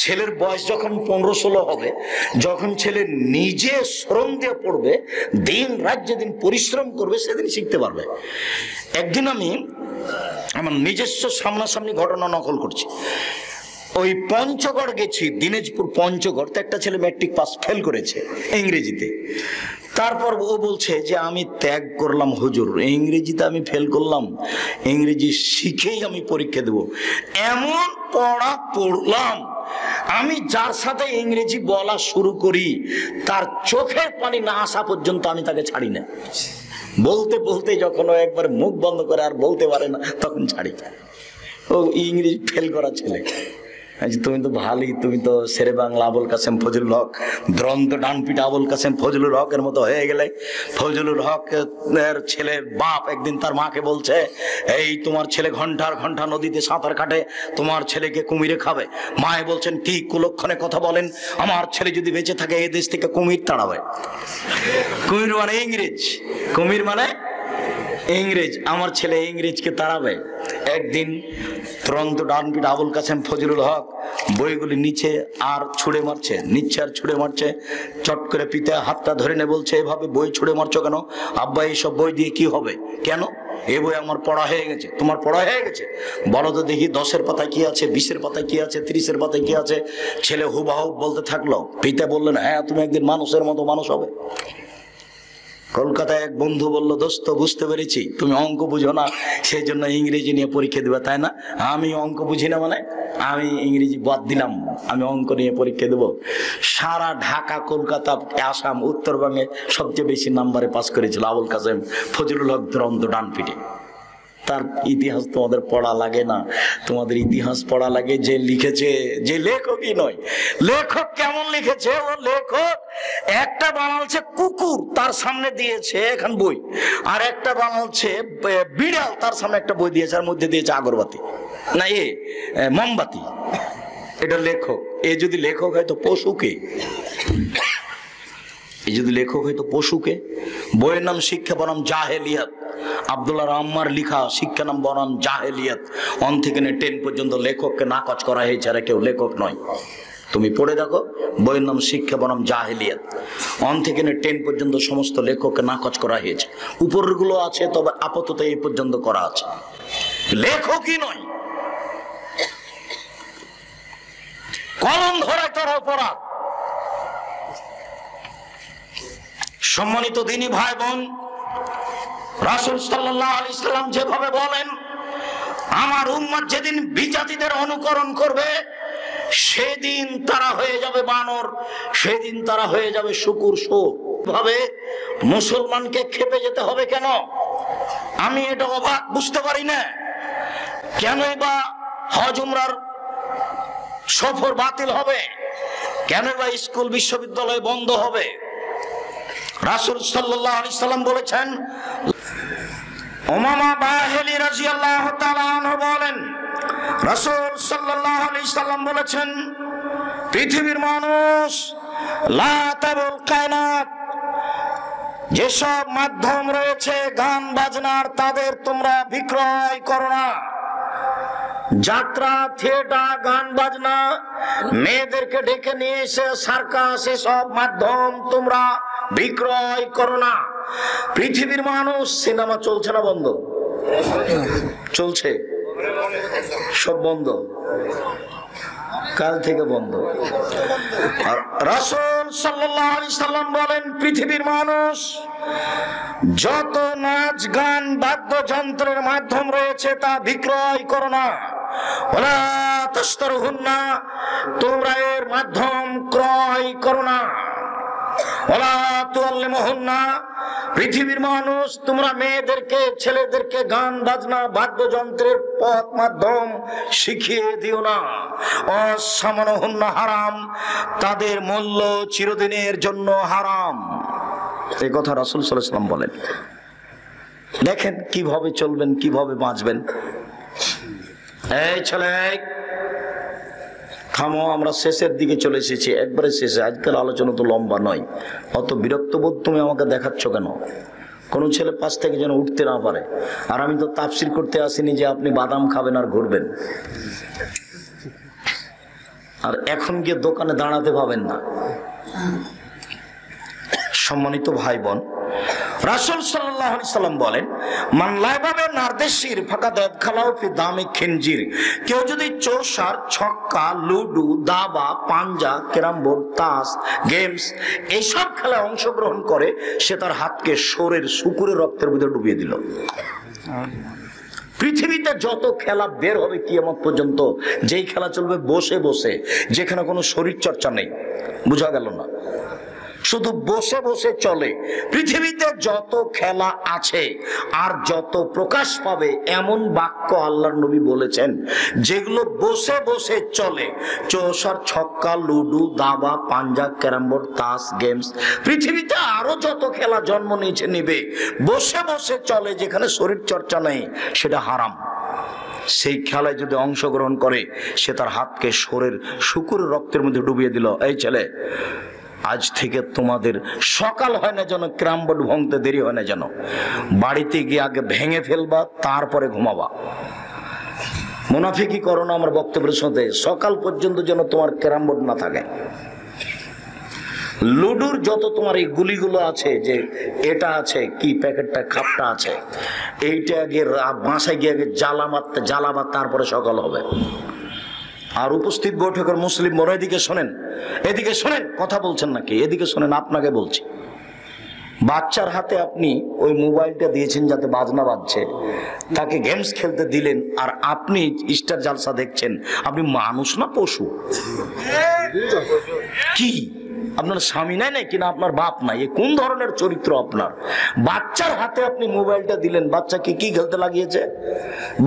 ছেলের বয়স যখন 15-16 হবে, যখন ছেলে নিজে শ্রম দিয়ে পড়বে, দিন রাত যেদিন পরিশ্রম করবে, সেদিন শিখতে পারবে। একদিন আমি আমার নিজস্ব সামনাসামনি ঘটনা নকল করছি। ওই পঞ্চগড় গেছি, দিনাজপুর পঞ্চগড়, তো একটা ছেলে ম্যাট্রিক পাস ফেল করেছে ইংরেজিতে। তারপর ও বলছে যে আমি ত্যাগ করলাম হুজুর, ইংরেজিতে আমি ফেল করলাম, ইংরেজি শিখেই আমি পরীক্ষা দেব। এমন পড়া পড়লাম, আমি যার সাথে ইংরেজি বলা শুরু করি, তার চোখের পানি না আসা পর্যন্ত আমি তাকে ছাড়ি না। বলতে বলতে যখন ও একবার মুখ বন্ধ করে আর বলতে পারে না, তখন ছাড়ি। ও ইংরেজি ফেল করা ছেলে। তুমি তো ভালোই, তুমি তো শেরে বাংলা আবুল কাসেম ফজলুল হক, দ্রন্দ্ব ডানপিটা আবুল কাসেম ফজলুল হকের মতো হয়ে গেলে। ফজলুল হক এর ছেলের বাপ একদিন তার মাকে বলছে, এই তোমার ছেলে ঘন্টার ঘন্টা নদীতে সাঁতার কাটে, তোমার ছেলেকে কুমিরে খাবে। মায়ে বলছেন, কি কুলক্ষণে কথা বলেন, আমার ছেলে যদি বেঁচে থাকে এই দেশ থেকে কুমির তাড়াবে। কুমির মানে ইংরেজ, কুমির মানে ইংরেজ, আমার ছেলে ইংরেজকে তাড়াবে। একদিন দ্রন্দ্ব ডানপিট আবুল কাসেম ফজলুল হক বইগুলি নিচে আর ছুঁড়ে মারছে, নিচ্ছে আর ছুঁড়ে মারছে। চট করে পিতা হাতটা ধরে নে বলছে, এভাবে বই ছুঁড়ে মারছো কেন? আব্বা এইসব বই দিয়ে কি হবে? কেন? এ বই আমার পড়া হয়ে গেছে। তোমার পড়া হয়ে গেছে? বলো তো দেখি 10-এর পাতায় কি আছে, 20-এর পাতায় কি আছে, 30-এর পাতায় কি আছে। ছেলে হুবাহু বলতে থাকলো। পিতা বললেন, হ্যাঁ তুমি একদিন মানুষের মতো মানুষ হবে। কলকাতায় এক বন্ধু বলল, দোস্ত বুঝতে পেরেছি তুমি অঙ্ক বুঝো না, সেই জন্য ইংরেজি নিয়ে পরীক্ষা দেবে, তাই না? আমি অঙ্ক বুঝি না মানে আমি ইংরেজি বাদ দিলাম, আমি অঙ্ক নিয়ে পরীক্ষা দেবো। সারা ঢাকা, কলকাতা, আসাম, উত্তরবঙ্গে সবচেয়ে বেশি নাম্বারে পাস করেছিল আবুল কাসেম ফজলুল হক দ্রন্দ্ব ডানপিটে। তার ইতিহাস তোমাদের পড়া লাগে না, তোমাদের ইতিহাস পড়া লাগে যে লিখেছে, যে লেখকই নয়। লেখক কেমন লিখেছে? ও লেখক একটা বানালছে কুকুর, তার সামনে দিয়েছে এখন বই, আর একটা বানালছে বিড়াল, তার সামনে একটা বই দিয়েছে, আর মধ্যে দিয়েছে আগরবাতি না মোমবাতি। এটা লেখক। এ যদি লেখক হয় তো পশুকে, এই যদি লেখক হয় তো পশুকে। বইয়ের নাম শিক্ষা বনাম জাহেলিয়াত, আব্দুল্লাহ আম্মার লিখা শিক্ষা নাম বনাম জাহেলিয়াত। 1 থেকে 10 পর্যন্ত লেখককে নাকচ করা হয়েছে, আর কেউ লেখক নয়। তুমি পড়ে দেখো, বইয়ের নাম শিক্ষা বনাম জাহেলিয়াত। 1 থেকে 10 পর্যন্ত সমস্ত লেখককে নাকচ করা হয়েছে। উপরের গুলো আছে, তবে আপাতত এই পর্যন্ত করা আছে, লেখকই নয়। কলম ধরে তার অপরাধ। সম্মানিত দিনী ভাই বোন, রাসূল সাল্লাল্লাহু আলাইহি সাল্লাম যেভাবে বলেন, আমার উম্মত যেদিন বিজাতিদের অনুকরণ করবে, সেদিন তারা হয়ে যাবে বানর, সেদিন তারা হয়ে যাবে শুকুর শোক। ভাবে মুসলমানকে খেপে যেতে হবে কেন? আমি এটা অবাক, বুঝতে পারি না কেনই বা হজ উমরার সফর বাতিল হবে, কেন বা স্কুল বিশ্ববিদ্যালয় বন্ধ হবে। রাসূল সাল্লাল্লাহু আলাইহি সাল্লাম বলেছেন, উমামা বাহিলি রাদিয়াল্লাহু তাআলা আনহু বলেন, রাসূল সাল্লাল্লাহু আলাইহি সাল্লাম বলেছেন, পৃথিবীর মানুষ লা তাবুল কায়নাত, যেসব মাধ্যম রয়েছে গান বাজনার, তাদের তোমরা বিক্রয় করো না। যাত্রা, থিয়েটার, গান বাজনা, মেয়েদেরকে ডেকে নিয়ে এসে সার্কাস, এসব মাধ্যম তোমরা বিক্রয় করো না। পৃথিবীর মানুষ, সিনেমা চলছে না বন্ধ? চলছে, সব বন্ধ, কাল থেকে বন্ধ। রাসূল সাল্লাল্লাহু আলাইহি সাল্লাম বলেন, পৃথিবীর মানুষ যত নাচ গান বাদ্যযন্ত্রের মাধ্যম রয়েছে তা বিক্রয় করো না, ওয়ালা তাশতারুহুন্না, তোমরা এর মাধ্যম ক্রয় করো না, ওয়ালা তুআল্লিমুহুন্না, পৃথিবীর মানুষ তোমরা মেয়েদেরকে ছেলেদেরকে গান বাজনা বাদ্যযন্ত্রের পথ মাধ্যম শিখিয়ে দিও না, অসামানুহুন্না হারাম, তাদের মূল্য চিরদিনের জন্য হারাম। এই কথা রাসূল সাল্লাল্লাহু আলাইহি ওয়াসাল্লাম বলেন। দেখেন কিভাবে চলবেন, কিভাবে বাঁচবেন। এই ছেলে থামো, আমরা শেষের দিকে চলে এসেছি, একবারে শেষে। আজকাল আলোচনা তো লম্বা নয়, অত বিরক্ত বোধ তুমি আমাকে দেখাচ্ছ কেন? কোনো ছেলে পাশ থেকে যেন উঠতে না পারে। আর আমি তো তাফসীর করতে আসিনি যে আপনি বাদাম খাবেন আর ঘুরবেন, আর এখন গিয়ে দোকানে দাঁড়াতে পাবেন না। সম্মানিত ভাই বোন, রাসূল সাল্লাল্লাহু আলাইহি সাল্লাম বলেন, মান লাইবা বিনারদেশির ফাকাদ আদখালাহু ফি দামি খিনজির, কেউ যদি চৌসার, ছক্কা, লুডু, দাবা, পাঞ্জা, ক্যারাম বোর্ড, তাস, গেমস এইসব খেলায় অংশগ্রহণ করে, সে তার হাতকে শোরের শুকুরের রক্তের ভিতরে ডুবিয়ে দিল। পৃথিবীতে যত খেলা বের হবে কিয়ামত পর্যন্ত, যেই খেলা চলবে বসে বসে, যেখানে কোনো শরীর চর্চা নেই, বোঝা গেল না, শুধু বসে বসে চলে, পৃথিবীতে যত খেলা আছে আর যত প্রকাশ পাবে এমন বাক্য আল্লাহর নবী বলেছেন যেগুলো বসে বসে চলে, চৌসার, ছক্কা, লুডু, দাবা, পাঞ্জা, ক্যারাম বোর্ড, তাস, গেমস, পৃথিবীতে আরো যত খেলা জন্ম নিয়েছে নিবে, বসে বসে চলে, যেখানে শরীর চর্চা নেই, সেটা হারাম। সেই খেলায় যদি অংশগ্রহণ করে, সে তার হাতকে শোরের শুকুরের রক্তের মধ্যে ডুবিয়ে দিল। এই ছেলে, আজ থেকে তোমাদের সকাল হয় না যেন, ক্যারাম বোর্ড ভাঙতে দেরি হয় না যেন, বাড়িতে গিয়ে আগে ভেঙে ফেলবা, তারপরে ঘুমাবা। মুনাফিকি করো না আমার বক্তব্যের সাথে, সকাল পর্যন্ত যেন তোমার ক্যারাম বোর্ড না থাকে। লুডুর যত তোমার এই গুলিগুলো আছে, যে এটা আছে কি প্যাকেটটা খাপটা আছে, এইটা আগে বাসায় গিয়ে আগে জ্বালাবা, তারপরে সকাল হবে। আর উপস্থিত বৈঠকের মুসলিম বড়, এদিকে শোনেন, এদিকে শোনেন, কথা বলছেন নাকি? এদিকে শোনেন, আপনাকে বলছি। বাচ্চার হাতে আপনি ওই মোবাইলটা দিয়েছেন যাতে বাজনা বাজছে, তাকে গেমস খেলতে দিলেন, আর আপনি স্টার জালসা দেখছেন। আপনি মানুষ না পশু? কি আপনার স্বামী নাই নাকি না আপনার বাপ নাই? এ কোন ধরনের চরিত্র আপনার? বাচ্চার হাতে আপনি মোবাইলটা দিলেন, বাচ্চাকে কি খেলতে লাগিয়েছে?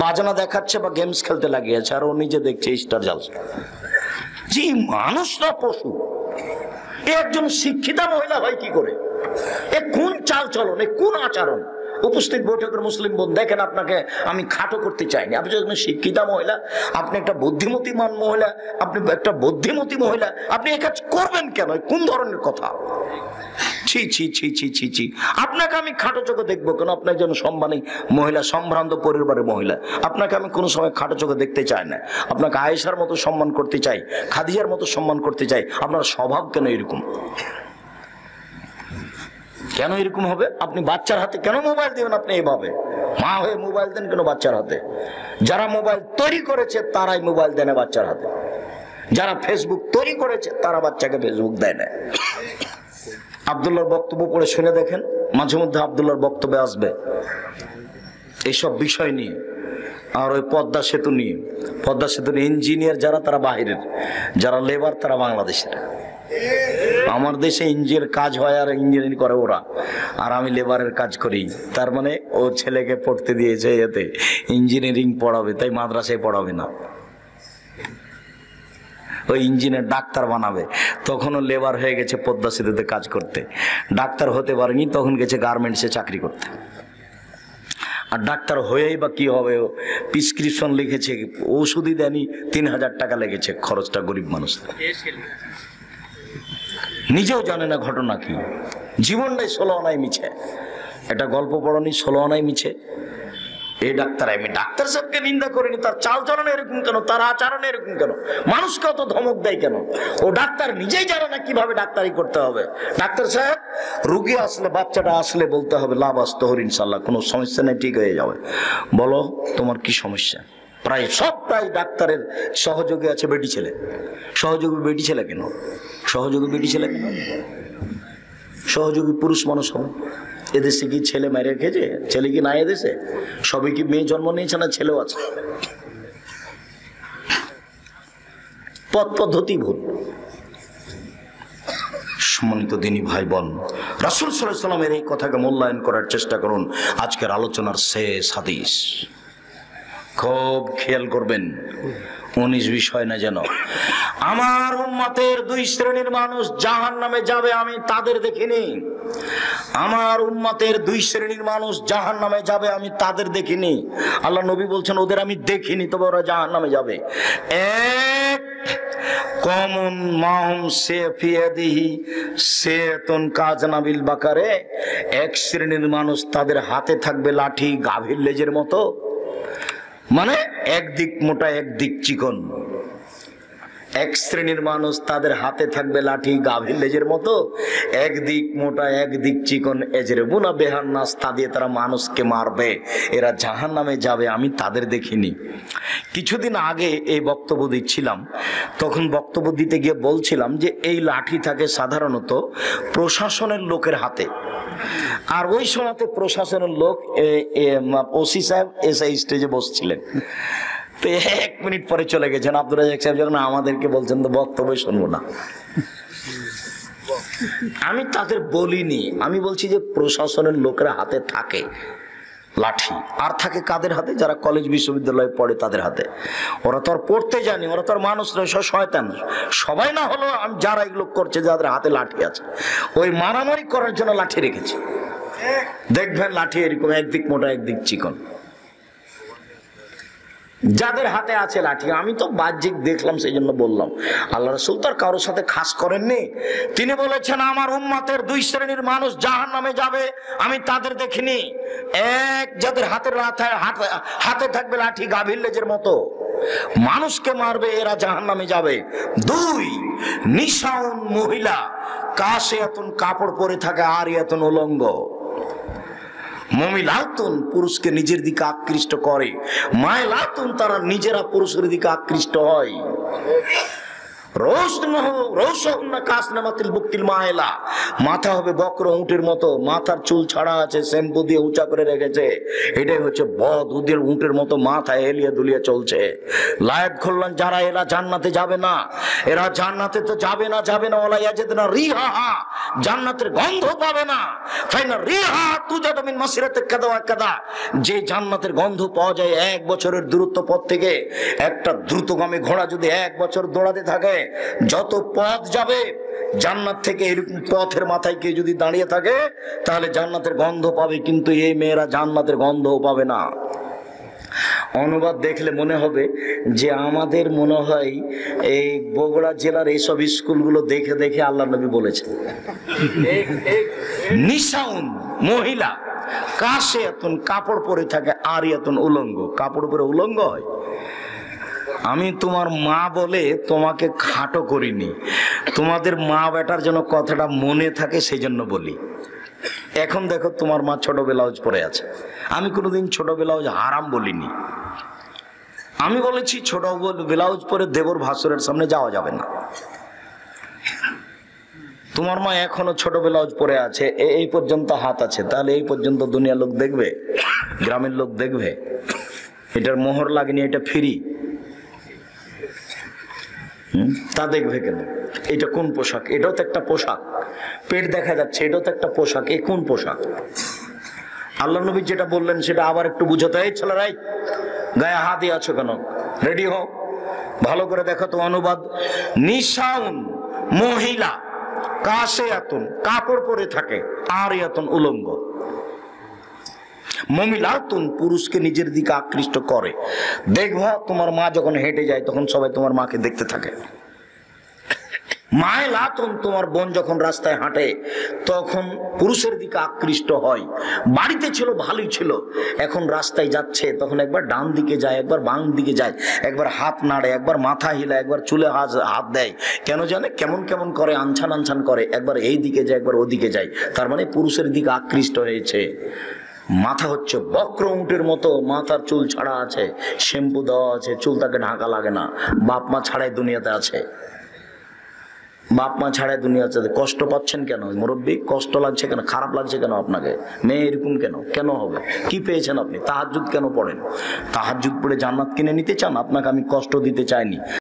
বাজনা দেখাচ্ছে বা গেমস খেলতে লাগিয়েছে, আর ও নিজে দেখছে স্টার জালসা। জি, মানুষ না পশু? এ একজন শিক্ষিতা মহিলা হয় কি করে? এ কোন চাল চলন, এ কোন আচরণ? উপস্থিত বৈঠকের মুসলিম বোন, দেখেন, আপনাকে আমি খাটো করতে চাইনি। আপনি যখন শিক্ষিতা মহিলা, আপনি একটা বুদ্ধিমতীমান মহিলা, আপনি একটা বুদ্ধিমতী মহিলা, আপনি এ কাজ করবেন কেন? কোন ধরনের কথা? ছি ছি ছি ছি ছি ছি, আপনাকে আমি খাটো চোখে দেখবো কেন? আপনি একজন সম্মানী মহিলা, সম্ভ্রান্ত পরিবারের মহিলা, আপনাকে আমি কোনো সময় খাটো চোখে দেখতে চাই না। আপনাকে আয়েশার মতো সম্মান করতে চাই, খাদিজার মতো সম্মান করতে চাই। আপনার স্বভাব কেন এরকম? কেন এরকম হবে? আপনি বাচ্চার হাতে কেন মোবাইল দিবেন? আপনি এইভাবে মা হয়ে মোবাইল দেন কেন বাচ্চার হাতে? যারা মোবাইল তৈরি করেছে তারাই মোবাইল দেয় না বাচ্চার হাতে। যারা ফেসবুক তৈরি করেছে তারা বাচ্চাকে ফেসবুক দেয় না। আব্দুল্লাহর বক্তব্য পড়ে শুনে দেখেন, মাঝে মধ্যে আব্দুল্লাহর বক্তব্যে আসবে এইসব বিষয় নিয়ে। আর ওই পদ্মা সেতু নিয়ে, পদ্মা সেতুর ইঞ্জিনিয়ার যারা, তারা বাহিরের, যারা লেবার তারা বাংলাদেশের। আমার দেশে ইঞ্জিনিয়ার কাজ হয় আর ইঞ্জিনিয়ারিং করে ওরা, আর আমি লেবারের কাজ করি। তার মানে ও ছেলেকে পড়তে দিয়েছে এতে ইঞ্জিনিয়ারিং পড়াবে, তাই মাদ্রাসায় পড়াবে না, ওই ইঞ্জিনিয়ার ডাক্তার বানাবে। তখনও লেবার হয়ে গেছে পদ্মা সেতুতে কাজ করতে, ডাক্তার হতে পারেনি, তখন গেছে গার্মেন্টসে চাকরি করতে। আর ডাক্তার হয়েই বা কি হবে? প্রেসক্রিপশন লিখেছে, ওষুধই দেয়নি, 3000 টাকা লেগেছে খরচটা গরিব মানুষ। নিজেও জানে না ঘটনা কি, জীবনটাই 16 আনায় মিছে। একটা গল্প পড়নি, 16 আনায় মিছে। এই ডাক্তার, আমি ডাক্তার সাহেবকে নিন্দা করিনি, তার চাল চলন এরকম কেন, তার আচরণ এরকম কেন, মানুষকে অত ধমক দেয় কেন? ও ডাক্তার নিজেই জানে না কিভাবে ডাক্তারি করতে হবে। ডাক্তার সাহেব, রুগী আসলে, বাচ্চাটা আসলে বলতে হবে লাভ আস্তহর ইনশাল্লাহ, কোনো সমস্যা নেই, ঠিক হয়ে যাবে। বলো তোমার কি সমস্যা? প্রায় ডাক্তারের সহযোগী আছে বেটি ছেলে। সহযোগী বেটি ছেলে কেন? সহযোগী বেটি ছেলে কেন? সহযোগী পুরুষ মানুষ হবে। এদেশে কি ছেলে মেরে রেখেছে? ছেলে কি না এদেশে? সবই কি মেয়ে জন্ম নিয়েছে না ছেলেও আছে? পথ পদ্ধতি ভুল। সম্মানিত দিনী ভাই বোন, রাসূল সাল্লাল্লাহু আলাইহি ওয়াসাল্লামের এই কথাকে মূল্যায়ন করার চেষ্টা করুন। আজকের আলোচনার শেষ হাদিস খুব খেয়াল করবেন, 19 বিষয় না যেন। আমার উম্মতের 2 শ্রেণীর মানুষ জাহান্নামে যাবে, আমি তাদের দেখিনি। আমার উম্মতের 2 শ্রেণীর মানুষ জাহান্নামে যাবে, আমি তাদের দেখিনি। আল্লাহ নবী বলছেন ওদের আমি দেখিনি, তবে ওরা জাহান্নামে যাবে। এক, কমন মাহুম সেফিয়াদিহি সেতুন কাজনাবিল বাকারে, এক শ্রেণীর মানুষ তাদের হাতে থাকবে লাঠি গাভীর লেজের মতো, মানে একদিক মোটা একদিক চিকন। এক শ্রেণীর মানুষ তাদের হাতে থাকবে লাঠি গাভীর লেজের মতো, একদিক মোটা একদিক চিকন। এজরে বুনা বেহান নাস্তা দিয়ে তারা মানুষকে মারবে, এরা জাহান্নামে যাবে, আমি তাদের দেখিনি। কিছুদিন আগে এই বক্তব্য দিচ্ছিলাম, তখন বক্তব্য দিতে গিয়ে বলছিলাম যে এই লাঠি থাকে সাধারণত প্রশাসনের লোকের হাতে, আর ওই সময়তে প্রশাসনের লোক ওসি সাহেব এসআই স্টেজে বসছিলেন। তো 1 মিনিট পরে চলে গেছেন আব্দুর রাজ্জাক সাহেব, যখন আমাদেরকে বলছেন তো বক্তব্য শুনবো না। আমি তাদের বলিনি, আমি বলছি যে প্রশাসনের লোকেরা হাতে থাকে লাঠি, আর থাকে কাদের হাতে? যারা কলেজ বিশ্ববিদ্যালয়ে পড়ে তাদের হাতে। ওরা তো আর পড়তে জানি, ওরা তো আর মানুষ নয়, শয়তান। সবাই না হলো যারা এগুলো করছে, যাদের হাতে লাঠি আছে, ওই মারামারি করার জন্য লাঠি রেখেছে। দেখবেন লাঠি এরকম একদিক মোটা একদিক চিকন, যাদের হাতে আছে লাঠি। আমি তো বাহ্যিক দেখলাম, সেই জন্য বললাম। আল্লাহ রাসূল তার কারোর সাথে খাস করেননি। তিনি বলেছেন আমার উম্মতের 2 শ্রেণীর মানুষ জাহান্নামে যাবে, আমি তাদের দেখিনি। এক, যাদের হাতে থাকবে লাঠি গাভীর লেজের মতো, মানুষকে মারবে, এরা জাহান্নামে যাবে। 2, নিশাউন মহিলা, কাশিয়াতুন কাপড় পরে থাকে, আরিয়াতুন উলঙ্গ। মমিলাতুন পুরুষকে নিজের দিকে আকৃষ্ট করে, মায়লাতুন তারা নিজেরা পুরুষের দিকে আকৃষ্ট হয়। মাথা হবে বক্র উটের মতো, মাথার চুল ছাড়া আছে, শ্যাম্পু দিয়ে উঁচা করে রেখেছে। এটাই হচ্ছে বদ উদের উটের মতো মাথা এলিয়ে দুলিয়ে চলছে। লায়াত খুললেন যারা, এরা জান্নাতে যাবে না। এরা জান্নাতে তো যাবে না, ওলা ইয়াজিদনা রিহা, জান্নাতের গন্ধ পাবে না। ফাইনা রিহা তুজাদু মিন মাসিরাতি কাদা ওয়া কাদা, যে জান্নাতের গন্ধ পাওয়া যায় 1 বছরের দূরত্ব পথ থেকে। একটা দ্রুতগামী ঘোড়া যদি 1 বছর দৌড়াতে থাকে, যত পথ যাবে জান্নাত থেকে, এরকম পথের মাথায় কে যদি দাঁড়িয়ে থাকে তাহলে জান্নাতের গন্ধ পাবে, কিন্তু এই মেয়েরা জান্নাতের গন্ধও পাবে না। অনুবাদ দেখলে মনে হবে যে আমাদের মনে হয় এই বগুড়া জেলার এইসব স্কুলগুলো দেখে দেখে আল্লাহ নবী বলেছেন। নিশাউন মহিলা, কাশিয়াতুন কাপড় পরে থাকে, আরিয়াতুন উলঙ্গ। কাপড় পরে উলঙ্গ হয়? আমি তোমার মা বলে তোমাকে খাটো করিনি, তোমাদের মা বেটার জন্য কথাটা মনে থাকে সেই জন্য বলি। এখন দেখো তোমার মা ছোট ব্লাউজ পরে আছে, আমি কোনোদিন ছোট ব্লাউজ হারাম বলিনি। আমি বলেছি ছোট ব্লাউজ পরে দেবর ভাসুরের সামনে যাওয়া যাবে না। তোমার মা এখনো ছোট ব্লাউজ পরে আছে, এই পর্যন্ত হাত আছে, তাহলে এই পর্যন্ত দুনিয়ার লোক দেখবে, গ্রামের লোক দেখবে? এটার মোহর লাগেনি, এটা ফ্রি, তা দেখবে কেন? এটা কোন পোশাক? এটাও তো একটা পোশাক। পেট দেখা যাচ্ছে, এটাও তো একটা পোশাক। এ কোন পোশাক? আল্লাহ নবী যেটা বললেন সেটা আবার একটু বুঝাতে। এই ছেলেরাই গায়ে হাত দিয়ে আছো কেন? রেডি হও, ভালো করে দেখো তো অনুবাদ। নিশাউন মহিলা, কাশিয়াতুন কাপড় পরে থাকে, আরিয়াতুন উলঙ্গ। মমিলাতুন পুরুষকে নিজের দিকে আকৃষ্ট করে। দেখবা তোমার মা যখন হেঁটে যায় তখন সবাই তোমার মাকে দেখতে থাকে। মায়লাতুন তোমার বোন যখন রাস্তায় হাঁটে তখন পুরুষের দিকে আকৃষ্ট হয়। বাড়িতে ছিল ভালোই ছিল, এখন রাস্তায় যাচ্ছে তখন একবার ডান দিকে যায়, একবার বাম দিকে যায়, একবার হাত নাড়ে, একবার মাথা হিলায়, একবার চুলে হাত দেয়। কেন জানে? কেমন কেমন করে, আনছান আনছান করে, একবার এই দিকে যায় একবার ওদিকে যায়। তার মানে পুরুষের দিকে আকৃষ্ট হয়েছে। মাথা হচ্ছে বক্র উটের মতো, মাথার চুল ছাড়া আছে, শ্যাম্পু দেওয়া আছে, চুল তাকে ঢাকা লাগে না, বাপ মা ছাড়াই দুনিয়াতে আছে। বাপ মা ছাড়া দুনিয়াতে কষ্ট পাচ্ছেন কেন মুরব্বী? কষ্ট লাগছে কেন? খারাপ লাগছে কেন? আপনাকে মেয়ে এরকম কেন কেন হবে? কি পেয়েছেন আপনি? তাহাজ্জুদ কেন পড়েন? তাহাজ্জুদ পড়ে জান্নাত কিনে নিতে চান? আপনাকে আমি কষ্ট দিতে চাইনি।